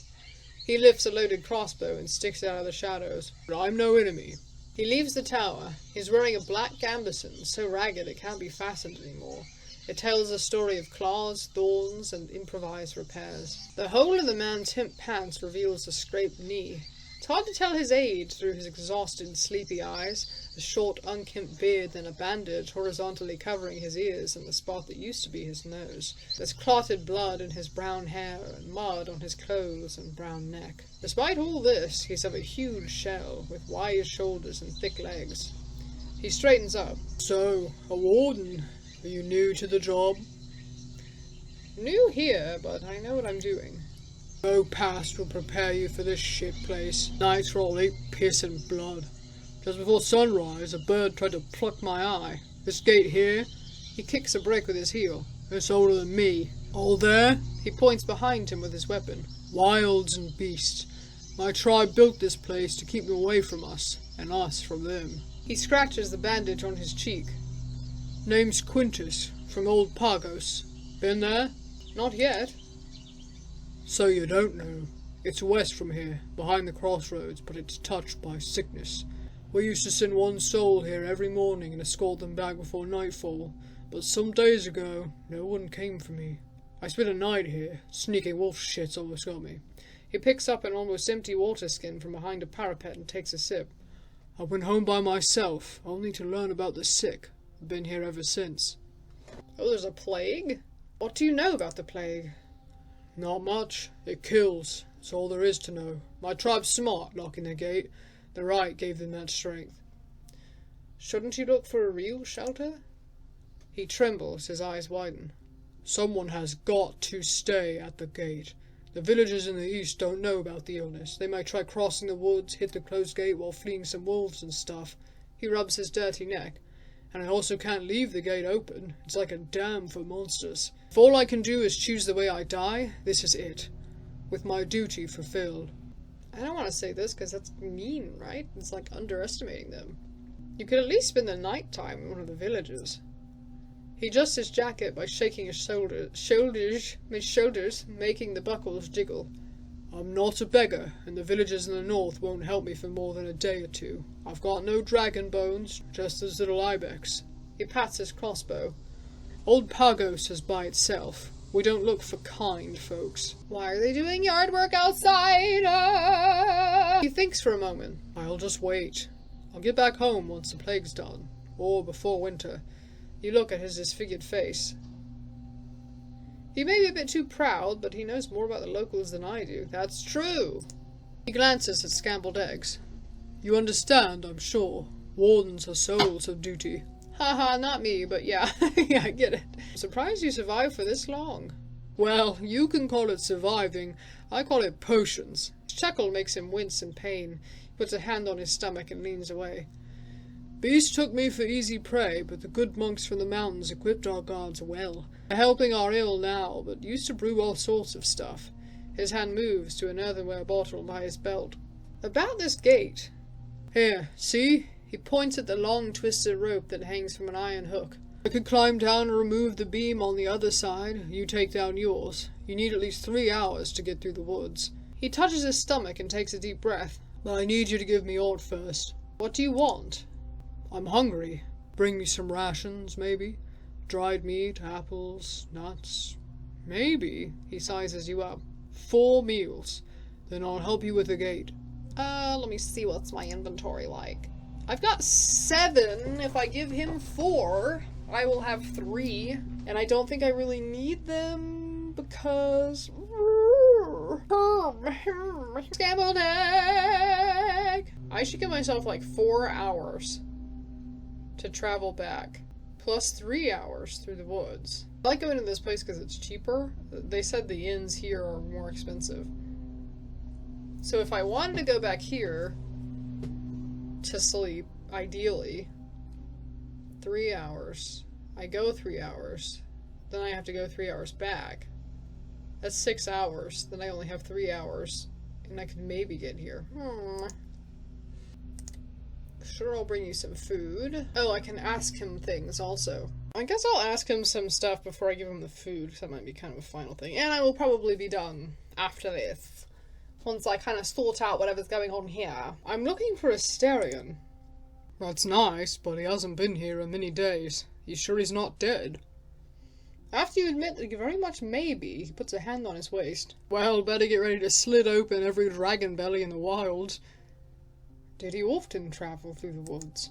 He lifts a loaded crossbow and sticks it out of the shadows. But I'm no enemy. He leaves the tower. He's wearing a black gambeson, so ragged it can't be fastened anymore. It tells a story of claws, thorns, and improvised repairs. The hole in the man's hemp pants reveals a scraped knee. It's hard to tell his age through his exhausted, sleepy eyes, a short, unkempt beard, then a bandage horizontally covering his ears and the spot that used to be his nose. There's clotted blood in his brown hair and mud on his clothes and brown neck. Despite all this, he's of a huge shell, with wide shoulders and thick legs. He straightens up. So, a warden. Are you new to the job? New here, but I know what I'm doing. No past will prepare you for this shit place. Nights roll ain't piss and blood. Just before sunrise, a bird tried to pluck my eye. This gate here, he kicks a brick with his heel. It's older than me. All there? He points behind him with his weapon. Wilds and beasts. My tribe built this place to keep them away from us, and us from them. He scratches the bandage on his cheek. Name's Quintus, from old Pagos. Been there? Not yet. So you don't know. It's west from here, behind the crossroads, but it's touched by sickness. We used to send one soul here every morning and escort them back before nightfall, but some days ago, no one came for me. I spent a night here. Sneaking wolf shits almost got me. He picks up an almost empty water skin from behind a parapet and takes a sip. I went home by myself, only to learn about the sick. I've been here ever since. Oh, there's a plague? What do you know about the plague? Not much. It kills. That's all there is to know. My tribe's smart, locking their gate. The right gave them that strength. Shouldn't you look for a real shelter? He trembles, his eyes widen. Someone has got to stay at the gate. The villagers in the east don't know about the illness. They might try crossing the woods, hit the closed gate while fleeing some wolves and stuff. He rubs his dirty neck. And I also can't leave the gate open. It's like a dam for monsters. If all I can do is choose the way I die, this is it. With my duty fulfilled. I don't want to say this because that's mean, right? It's like underestimating them. You could at least spend the night time in one of the villages. He adjusts his jacket by shaking his shoulders, making the buckles jiggle. I'm not a beggar, and the villagers in the north won't help me for more than a day or two. I've got no dragon bones, just this little ibex. He pats his crossbow. Old Pagos is by itself. We don't look for kind folks. Why are they doing yard work outside? He thinks for a moment. I'll just wait. I'll get back home once the plague's done. Or before winter. You look at his disfigured face. He may be a bit too proud, but he knows more about the locals than I do. That's true. He glances at scrambled eggs. You understand, I'm sure. Wardens are souls of duty. Haha, not me, but yeah. Yeah, I get it. I'm surprised you survived for this long. Well, you can call it surviving. I call it potions. His chuckle makes him wince in pain. He puts a hand on his stomach and leans away. Beast took me for easy prey, but the good monks from the mountains equipped our guards well. They're helping our ill now, but used to brew all sorts of stuff. His hand moves to an earthenware bottle by his belt. About this gate. Here, see? He points at the long twisted rope that hangs from an iron hook. I could climb down and remove the beam on the other side. You take down yours. You need at least 3 hours to get through the woods. He touches his stomach and takes a deep breath. I need you to give me aught first. What do you want? I'm hungry. Bring me some rations, maybe. Dried meat, apples, nuts. Maybe, he sizes you up. 4 meals. Then I'll help you with the gate. Let me see what's my inventory like. I've got 7. If I give him 4, I will have 3. And I don't think I really need them because... Scrambled egg! I should give myself like 4 hours to travel back. Plus 3 hours through the woods. I like going to this place because it's cheaper. They said the inns here are more expensive. So if I wanted to go back here to sleep, ideally, 3 hours. I go 3 hours. Then I have to go 3 hours back. That's 6 hours. Then I only have 3 hours. And I could maybe get here. Sure, I'll bring you some food. Oh, I can ask him things also. I guess I'll ask him some stuff before I give him the food, because that might be kind of a final thing. And I will probably be done after this. Once I kind of sort out whatever's going on here. I'm looking for Asterion. That's nice, but he hasn't been here in many days. You sure he's not dead? After you admit that you very much may be, he puts a hand on his waist. Well, better get ready to slit open every dragon belly in the wilds. Did he often travel through the woods?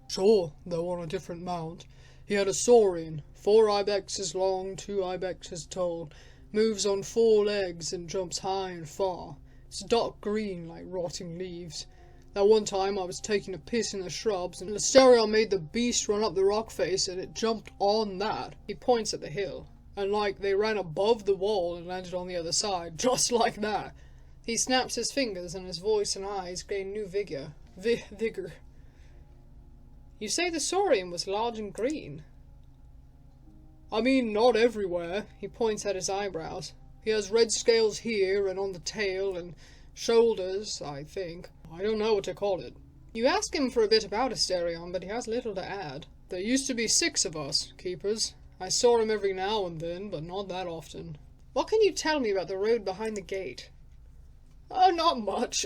Sure, though on a different mount. He had a saurian, 4 ibexes long, 2 ibexes tall, moves on 4 legs and jumps high and far. It's dark green like rotting leaves. That one time I was taking a piss in the shrubs and Asterion made the beast run up the rock face and it jumped on that. He points at the hill. And like they ran above the wall and landed on the other side, just like that. He snaps his fingers and his voice and eyes gain new vigor. Vigor. You say the saurian was large and green. I mean, not everywhere. He points at his eyebrows. He has red scales here and on the tail and shoulders, I think. I don't know what to call it. You ask him for a bit about Asterion, but he has little to add. There used to be 6 of us, keepers. I saw him every now and then, but not that often. What can you tell me about the road behind the gate? Oh, not much.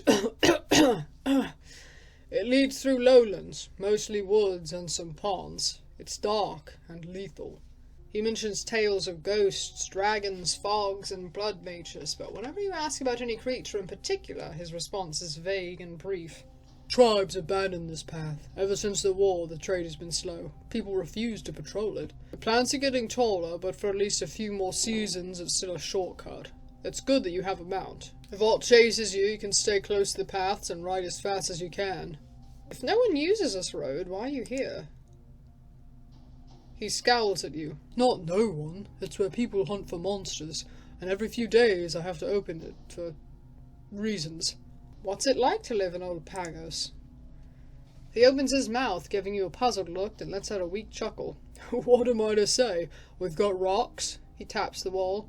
It leads through lowlands, mostly woods and some ponds. It's dark and lethal. He mentions tales of ghosts, dragons, fogs, and blood mages, but whenever you ask about any creature in particular, his response is vague and brief. Tribes abandoned this path. Ever since the war, the trade has been slow. People refuse to patrol it. The plants are getting taller, but for at least a few more seasons, it's still a shortcut. It's good that you have a mount. If aught chases you, you can stay close to the paths and ride as fast as you can. If no one uses this road, why are you here? He scowls at you. Not no one. It's where people hunt for monsters, and every few days I have to open it for reasons. What's it like to live in old Pagos? He opens his mouth, giving you a puzzled look, then lets out a weak chuckle. What am I to say? We've got rocks, he taps the wall,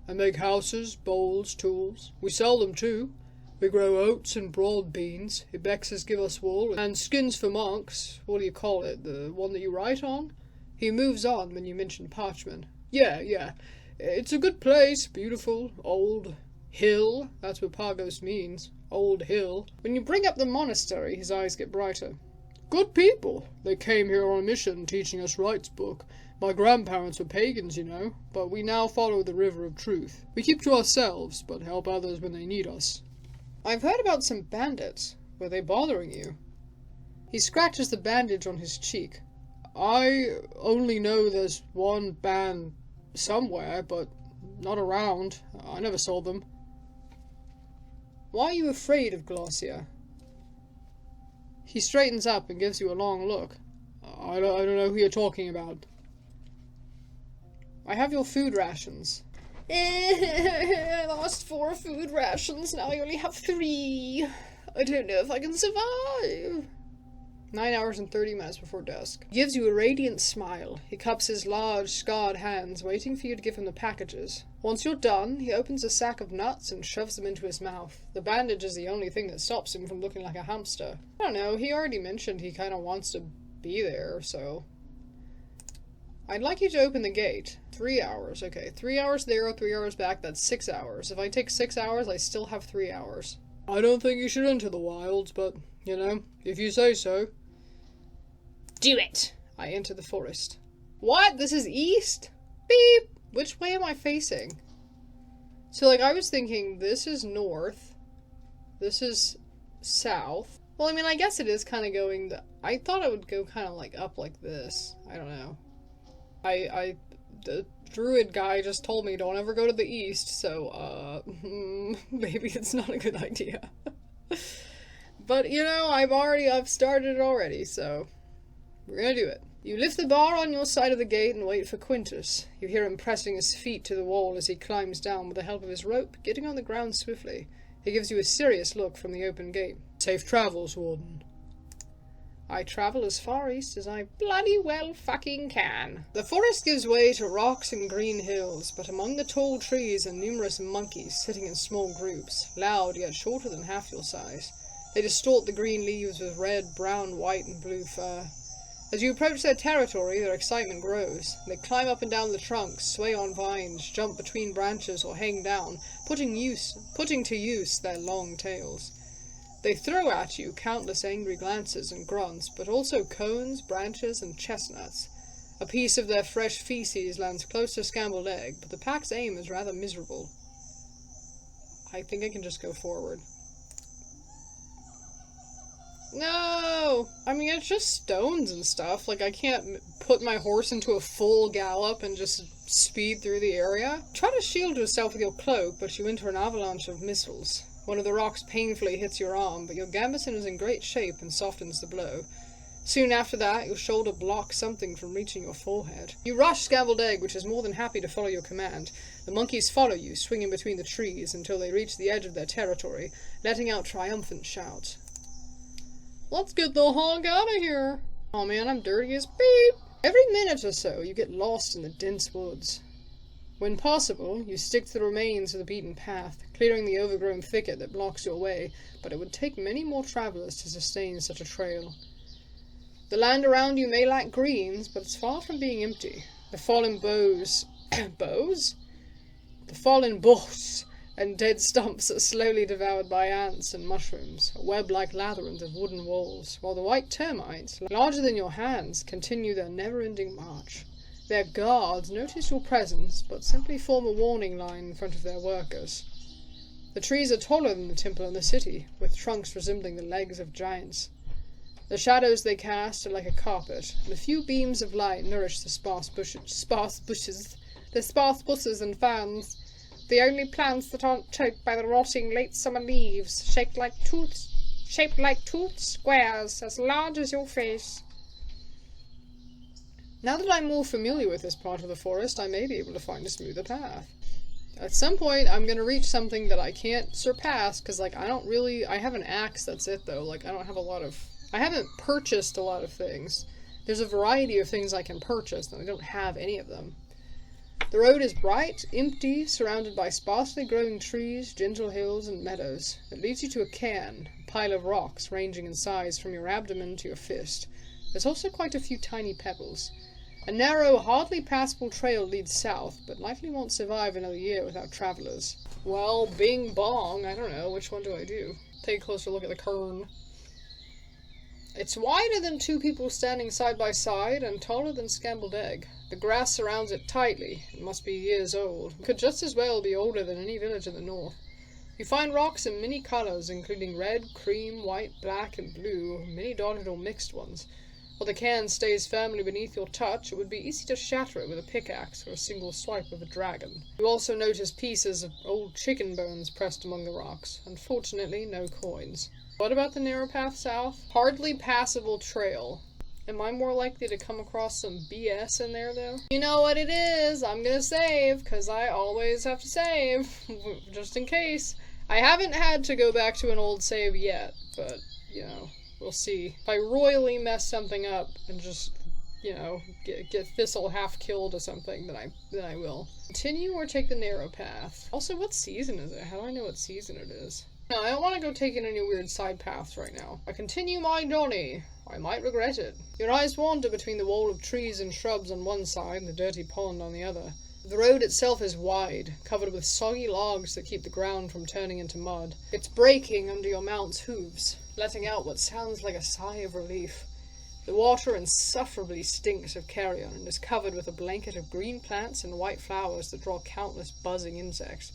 and make houses, bowls, tools. We sell them too. We grow oats and broad beans. Ibexes give us wool, and skins for monks. What do you call it? The one that you write on? He moves on when you mention parchment. Yeah. It's a good place, beautiful, old. Hill, that's what Pagos means. Old hill. When you bring up the monastery, his eyes get brighter. Good people. They came here on a mission, teaching us Wright's book. My grandparents were pagans, you know, but we now follow the river of truth. We keep to ourselves, but help others when they need us. I've heard about some bandits. Were they bothering you? He scratches the bandage on his cheek. I only know there's one band somewhere, but not around. I never saw them. Why are you afraid of Glossia? He straightens up and gives you a long look. I don't know who you're talking about. I have your food rations. I lost 4 food rations, now I only have 3. I don't know if I can survive. 9 hours and 30 minutes before dusk. He gives you a radiant smile. He cups his large, scarred hands, waiting for you to give him the packages. Once you're done, he opens a sack of nuts and shoves them into his mouth. The bandage is the only thing that stops him from looking like a hamster. I don't know, he already mentioned he kind of wants to be there, so... I'd like you to open the gate. 3 hours, okay. 3 hours there, 3 hours back, that's 6 hours. If I take 6 hours, I still have 3 hours. I don't think you should enter the wilds, but, you know, if you say so. Do it! I enter the forest. What? This is east? Beep! Which way am I facing? So, like, I was thinking this is north. This is south. Well, I mean, I guess it is kind of going... I thought it would go kind of, like, up like this. I don't know. The druid guy just told me don't ever go to the east, so, maybe it's not a good idea. But, you know, I've started it already, so we're gonna do it. You lift the bar on your side of the gate and wait for Quintus. You hear him pressing his feet to the wall as he climbs down with the help of his rope, getting on the ground swiftly. He gives you a serious look from the open gate. Safe travels, Warden. I travel as far east as I bloody well fucking can. The forest gives way to rocks and green hills, but among the tall trees are numerous monkeys sitting in small groups, loud yet shorter than half your size. They distort the green leaves with red, brown, white, and blue fur. As you approach their territory, their excitement grows. They climb up and down the trunks, sway on vines, jump between branches, or hang down, putting to use their long tails. They throw at you countless angry glances and grunts, but also cones, branches, and chestnuts. A piece of their fresh feces lands close to scrambled egg, but the pack's aim is rather miserable. I think I can just go forward. No! I mean, it's just stones and stuff. Like, I can't put my horse into a full gallop and just speed through the area. Try to shield yourself with your cloak, but you enter an avalanche of missiles. One of the rocks painfully hits your arm, but your gambeson is in great shape and softens the blow. Soon after that, your shoulder blocks something from reaching your forehead. You rush Scrambled Egg, which is more than happy to follow your command. The monkeys follow you, swinging between the trees until they reach the edge of their territory, letting out triumphant shouts. Let's get the hog out of here! Oh man, I'm dirty as beep! Every minute or so, you get lost in the dense woods. When possible, you stick to the remains of the beaten path, clearing the overgrown thicket that blocks your way, but it would take many more travelers to sustain such a trail. The land around you may lack greens, but it's far from being empty. The fallen boughs... bows? The fallen boughs and dead stumps are slowly devoured by ants and mushrooms, a web-like labyrinth of wooden walls, while the white termites, larger than your hands, continue their never-ending march. Their guards notice your presence, but simply form a warning line in front of their workers. The trees are taller than the temple in the city, with trunks resembling the legs of giants. The shadows they cast are like a carpet, and a few beams of light nourish the sparse bushes and ferns, the only plants that aren't choked by the rotting late summer leaves, shaped like toothed squares as large as your face. Now that I'm more familiar with this part of the forest, I may be able to find a smoother path. At some point, I'm gonna reach something that I can't surpass, because, like, I have an axe, that's it, though. Like, I don't have a lot of I haven't purchased a lot of things. There's a variety of things I can purchase, and I don't have any of them. The road is bright, empty, surrounded by sparsely growing trees, gentle hills, and meadows. It leads you to a cairn, a pile of rocks ranging in size from your abdomen to your fist. There's also quite a few tiny pebbles. A narrow, hardly passable trail leads south, but likely won't survive another year without travelers. Well, bing bong, I don't know, which one do I do? Take a closer look at the cairn. It's wider than two people standing side by side and taller than scrambled egg. The grass surrounds it tightly. It must be years old. It could just as well be older than any village in the north. You find rocks in many colors, including red, cream, white, black, and blue, many dotted or mixed ones. While the cairn stays firmly beneath your touch, it would be easy to shatter it with a pickaxe or a single swipe of a dragon. You also notice pieces of old chicken bones pressed among the rocks. Unfortunately, no coins. What about the narrow path south? Hardly passable trail. Am I more likely to come across some BS in there, though? You know what it is. I'm gonna save, because I always have to save, just in case. I haven't had to go back to an old save yet, but, you know, we'll see. If I royally mess something up and just, you know, get Thistle half killed or something, then I will. Continue or take the narrow path? Also, what season is it? How do I know what season it is? No, I don't want to go taking any weird side paths right now. I continue my journey. I might regret it. Your eyes wander between the wall of trees and shrubs on one side and the dirty pond on the other. The road itself is wide, covered with soggy logs that keep the ground from turning into mud. It's breaking under your mount's hooves, letting out what sounds like a sigh of relief. The water insufferably stinks of carrion and is covered with a blanket of green plants and white flowers that draw countless buzzing insects.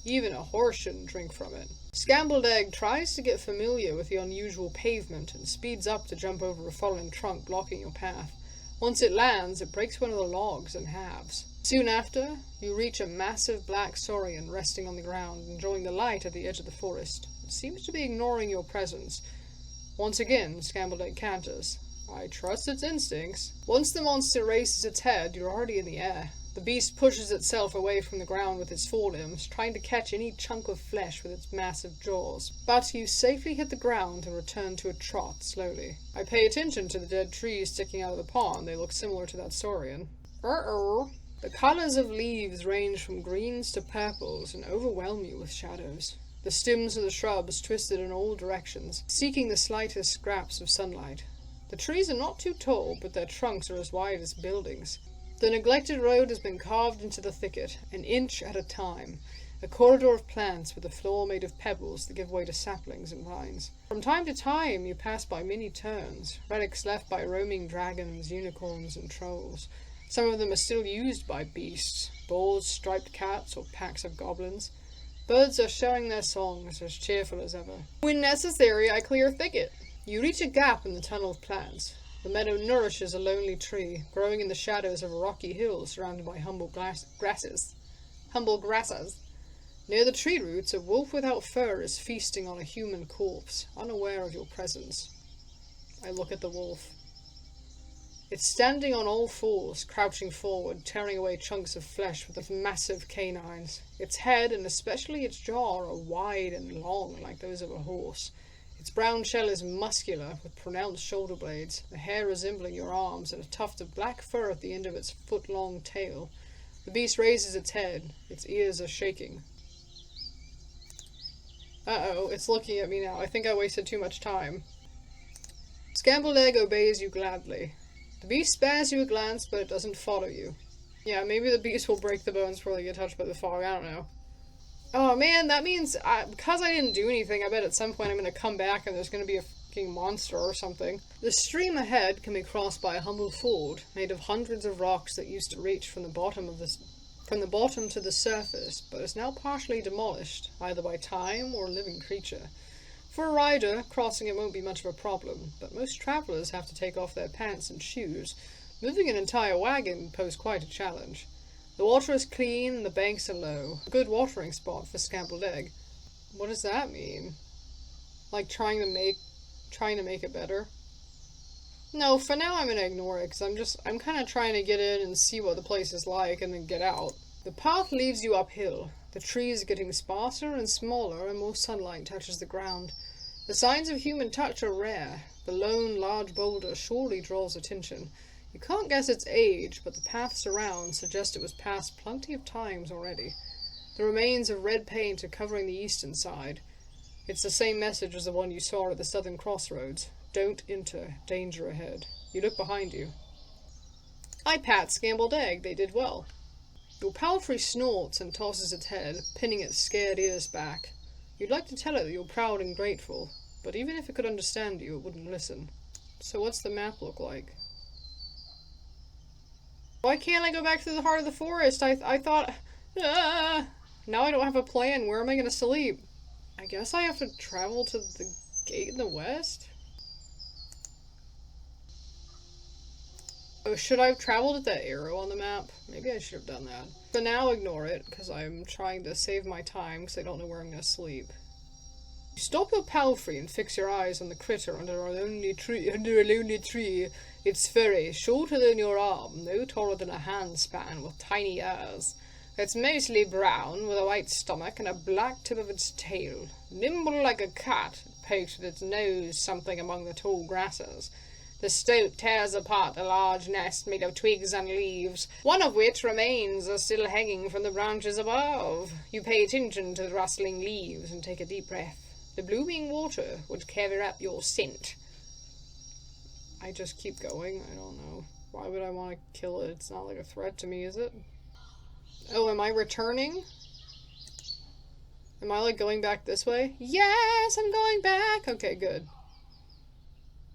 Even a horse shouldn't drink from it. Scrambled Egg tries to get familiar with the unusual pavement and speeds up to jump over a fallen trunk blocking your path. Once it lands, it breaks one of the logs in halves. Soon after, you reach a massive black saurian resting on the ground, enjoying the light at the edge of the forest. It seems to be ignoring your presence. Once again, Scrambled Egg canters. I trust its instincts. Once the monster raises its head, you're already in the air. The beast pushes itself away from the ground with its forelimbs, trying to catch any chunk of flesh with its massive jaws. But you safely hit the ground and return to a trot, slowly. I pay attention to the dead trees sticking out of the pond. They look similar to that saurian. The colors of leaves range from greens to purples and overwhelm you with shadows. The stems of the shrubs twisted in all directions, seeking the slightest scraps of sunlight. The trees are not too tall, but their trunks are as wide as buildings. The neglected road has been carved into the thicket, an inch at a time, a corridor of plants with a floor made of pebbles that give way to saplings and vines. From time to time you pass by many turns, relics left by roaming dragons, unicorns, and trolls. Some of them are still used by beasts, boars, striped cats, or packs of goblins. Birds are showing their songs, as cheerful as ever. When necessary, I clear thicket. You reach a gap in the tunnel of plants. The meadow nourishes a lonely tree, growing in the shadows of a rocky hill surrounded by humble grasses. Near the tree roots, a wolf without fur is feasting on a human corpse, unaware of your presence. I look at the wolf. It's standing on all fours, crouching forward, tearing away chunks of flesh with its massive canines. Its head, and especially its jaw, are wide and long, like those of a horse. Its brown shell is muscular, with pronounced shoulder blades, the hair resembling your arms, and a tuft of black fur at the end of its foot-long tail. The beast raises its head. Its ears are shaking. Uh-oh, it's looking at me now. I think I wasted too much time. Scrambled Egg obeys you gladly. The beast spares you a glance, but it doesn't follow you. Yeah, maybe the beast will break the bones before they get touched by the fog, I don't know. Oh man, that means, because I didn't do anything, I bet at some point I'm going to come back and there's going to be a fucking monster or something. The stream ahead can be crossed by a humble ford, made of hundreds of rocks that used to reach from the bottom to the surface, but is now partially demolished, either by time or a living creature. For a rider, crossing it won't be much of a problem, but most travelers have to take off their pants and shoes. Moving an entire wagon would pose quite a challenge. The water is clean and the banks are low. A good watering spot for Scrambled Egg. What does that mean? Like trying to make it better? No, for now I'm gonna ignore it, because I'm kind of trying to get in and see what the place is like and then get out. The path leads you uphill. The trees are getting sparser and smaller and more sunlight touches the ground. The signs of human touch are rare. The lone, large boulder surely draws attention. You can't guess its age, but the paths around suggest it was passed plenty of times already. The remains of red paint are covering the eastern side. It's the same message as the one you saw at the southern crossroads. Don't enter. Danger ahead. You look behind you. I pat Scrambled Egg. They did well. Your palfrey snorts and tosses its head, pinning its scared ears back. You'd like to tell it that you're proud and grateful, but even if it could understand you, it wouldn't listen. So what's the map look like? Why can't I go back to the heart of the forest? I thought... Now I don't have a plan. Where am I going to sleep? I guess I have to travel to the gate in the west? Oh, should I have traveled at that arrow on the map? Maybe I should have done that. For now, ignore it, because I'm trying to save my time, because I don't know where I'm going to sleep. You stop your palfrey and fix your eyes on the critter under a lonely tree. It's furry, shorter than your arm, no taller than a handspan, with tiny ears. It's mostly brown, with a white stomach and a black tip of its tail. Nimble like a cat, it pokes with its nose something among the tall grasses. The stoat tears apart a large nest made of twigs and leaves, one of which remains are still hanging from the branches above. You pay attention to the rustling leaves and take a deep breath. The blooming water would cover up your scent. I just keep going? I don't know. Why would I want to kill it? It's not like a threat to me, is it? Oh, am I returning? Am I, like, going back this way? Yes, I'm going back! Okay, good.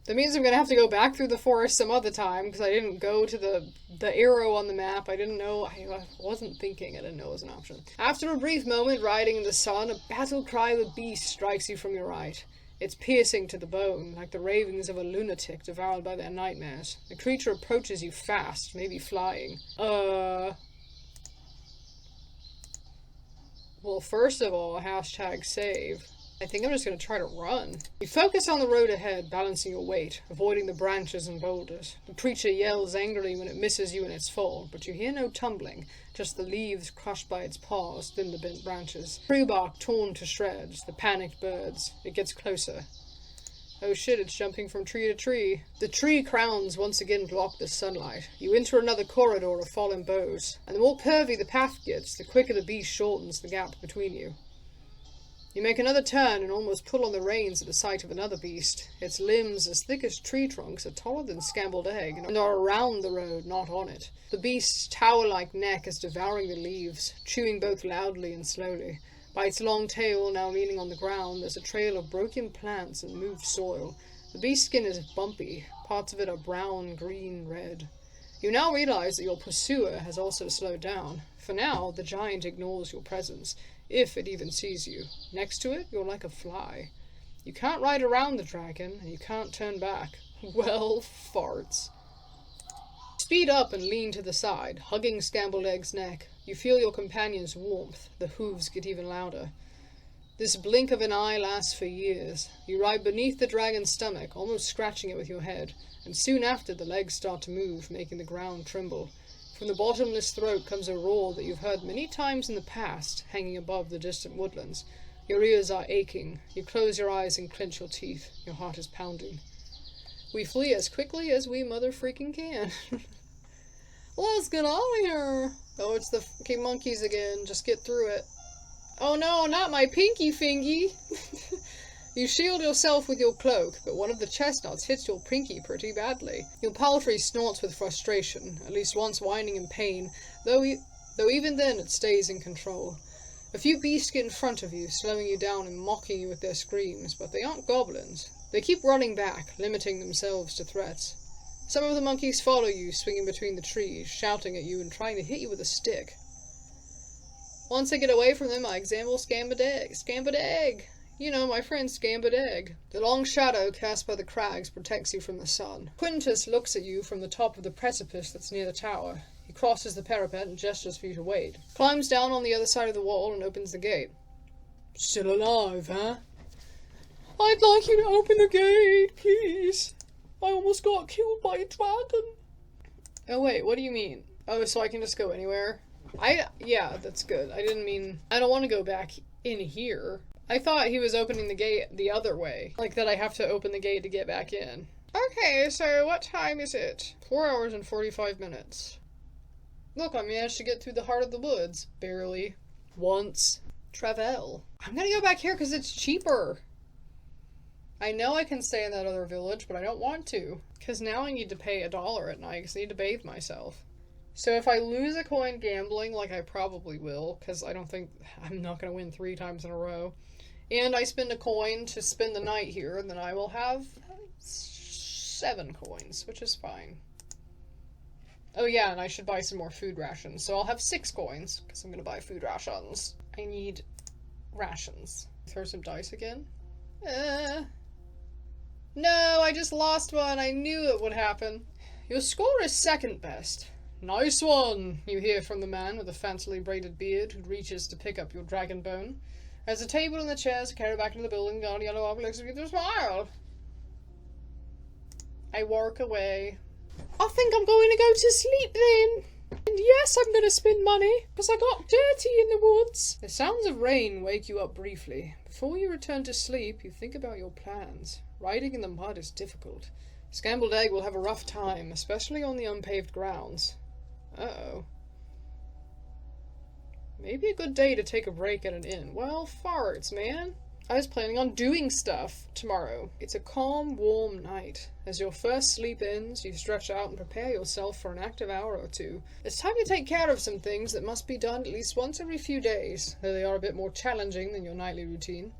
That means I'm gonna have to go back through the forest some other time, because I didn't go to the arrow on the map. I didn't know, I wasn't thinking, I didn't know it was an option. After a brief moment riding in the sun, a battle cry of a beast strikes you from your right. It's piercing to the bone, like the ravings of a lunatic devoured by their nightmares. The creature approaches you fast, maybe flying. Well, first of all, #save. I think I'm just going to try to run. You focus on the road ahead, balancing your weight, avoiding the branches and boulders. The creature yells angrily when it misses you in its fall, but you hear no tumbling, just the leaves crushed by its paws, then the bent branches. Tree bark torn to shreds, the panicked birds. It gets closer. Oh shit, it's jumping from tree to tree. The tree crowns once again block the sunlight. You enter another corridor of fallen boughs, and the more curvy the path gets, the quicker the beast shortens the gap between you. You make another turn and almost pull on the reins at the sight of another beast. Its limbs, as thick as tree trunks, are taller than Scrambled Egg, and are around the road, not on it. The beast's tower-like neck is devouring the leaves, chewing both loudly and slowly. By its long tail, now leaning on the ground, there's a trail of broken plants and moved soil. The beast's skin is bumpy. Parts of it are brown, green, red. You now realize that your pursuer has also slowed down. For now, the giant ignores your presence, if it even sees you. Next to it, you're like a fly. You can't ride around the dragon, and you can't turn back. Well, farts. Speed up and lean to the side, hugging Scrambled Egg's neck. You feel your companion's warmth. The hooves get even louder. This blink of an eye lasts for years. You ride beneath the dragon's stomach, almost scratching it with your head, and soon after the legs start to move, making the ground tremble. From the bottomless throat comes a roar that you've heard many times in the past, hanging above the distant woodlands. Your ears are aching. You close your eyes and clench your teeth. Your heart is pounding. We flee as quickly as we mother-freaking can. Let's get out of here! Oh, it's the fucking monkeys again. Just get through it. Oh no, not my pinky fingy! You shield yourself with your cloak, but one of the chestnuts hits your pinky pretty badly. Your palfrey snorts with frustration, at least once whining in pain, though even then it stays in control. A few beasts get in front of you, slowing you down and mocking you with their screams, but they aren't goblins. They keep running back, limiting themselves to threats. Some of the monkeys follow you, swinging between the trees, shouting at you and trying to hit you with a stick. Once I get away from them, I examine Scrambled Egg. Scrambled Egg! You know, my friend Scrambled Egg. The long shadow cast by the crags protects you from the sun. Quintus looks at you from the top of the precipice that's near the tower. He crosses the parapet and gestures for you to wait. Climbs down on the other side of the wall and opens the gate. Still alive, huh? I'd like you to open the gate, please. I almost got killed by a dragon. Oh wait, what do you mean? Oh, so I can just go anywhere? Yeah, that's good. I didn't mean... I don't want to go back in here. I thought he was opening the gate the other way. Like that I have to open the gate to get back in. Okay, so what time is it? 4 hours and 45 minutes. Look, I managed to get through the heart of the woods. Barely. Once. Travel. I'm gonna go back here because it's cheaper. I know I can stay in that other village, but I don't want to. Because now I need to pay $1 at night because I need to bathe myself. So if I lose a coin gambling, like I probably will, because I don't think I'm not going to win 3 times in a row, and I spend a coin to spend the night here, then I will have 7 coins, which is fine. Oh yeah, and I should buy some more food rations, so I'll have 6 coins, because I'm going to buy food rations. I need rations. Throw some dice again? No, I just lost one. I knew it would happen. Your score is second best. Nice one, you hear from the man with the fancily braided beard who reaches to pick up your dragon bone. As the table and the chairs are carried back into the building, the yellow objects give you a smile. I walk away. I think I'm going to go to sleep then. And yes, I'm going to spend money, because I got dirty in the woods. The sounds of rain wake you up briefly. Before you return to sleep, you think about your plans. Riding in the mud is difficult. Scrambled Egg will have a rough time, especially on the unpaved grounds. Uh-oh. Maybe a good day to take a break at an inn. Well, farts, man. I was planning on doing stuff tomorrow. It's a calm, warm night. As your first sleep ends, you stretch out and prepare yourself for an active hour or two. It's time to take care of some things that must be done at least once every few days, though they are a bit more challenging than your nightly routine.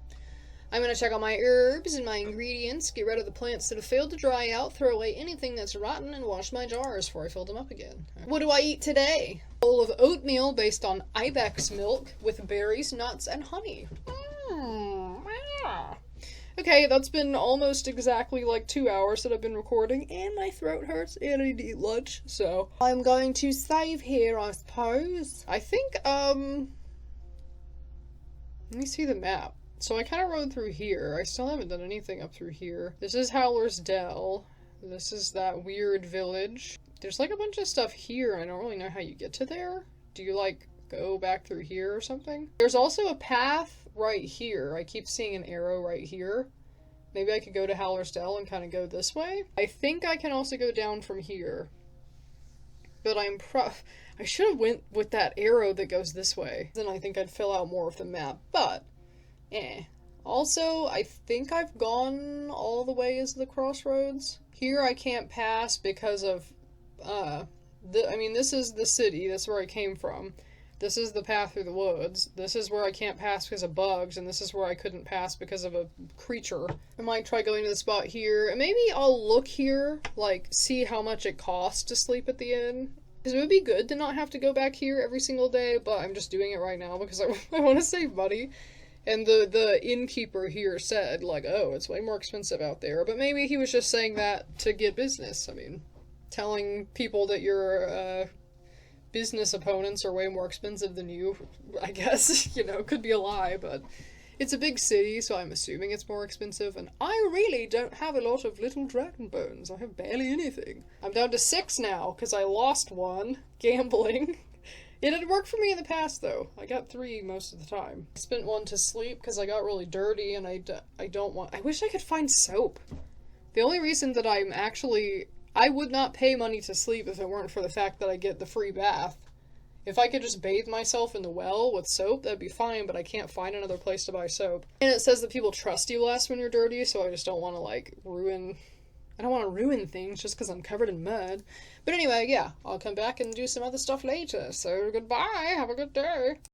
I'm going to check on my herbs and my ingredients, get rid of the plants that have failed to dry out, throw away anything that's rotten, and wash my jars before I fill them up again. What do I eat today? A bowl of oatmeal based on ibex milk with berries, nuts, and honey. Okay, that's been almost exactly like 2 hours that I've been recording, and my throat hurts, and I need to eat lunch, so I'm going to save here, I suppose. I think, let me see the map. So I kind of rode through here. I still haven't done anything up through here. This is Howler's Dell. This is that weird village. There's like a bunch of stuff here, and I don't really know how you get to there. Do you like go back through here or something? There's also a path right here. I keep seeing an arrow right here. Maybe I could go to Howler's Dell and kind of go this way. I think I can also go down from here. But I should have went with that arrow that goes this way. Then I think I'd fill out more of the map, but also, I think I've gone all the way as the crossroads. Here I can't pass because of, this is the city, that's where I came from. This is the path through the woods. This is where I can't pass because of bugs, and this is where I couldn't pass because of a creature. I might try going to the spot here, and maybe I'll look here, like, see how much it costs to sleep at the inn. Because it would be good to not have to go back here every single day, but I'm just doing it right now because I want to save money. And the innkeeper here said, like, oh, it's way more expensive out there. But maybe he was just saying that to get business. I mean, telling people that your business opponents are way more expensive than you, I guess, could be a lie. But it's a big city, so I'm assuming it's more expensive. And I really don't have a lot of little dragon bones. I have barely anything. I'm down to 6 now, because I lost one gambling. It had worked for me in the past, though. I got 3 most of the time. I spent 1 to sleep because I got really dirty, and I wish I could find soap. The only reason that I would not pay money to sleep if it weren't for the fact that I get the free bath. If I could just bathe myself in the well with soap, that'd be fine, but I can't find another place to buy soap. And it says that people trust you less when you're dirty, so I just don't want to, I don't want to ruin things just because I'm covered in mud. But anyway, yeah, I'll come back and do some other stuff later. So goodbye, have a good day.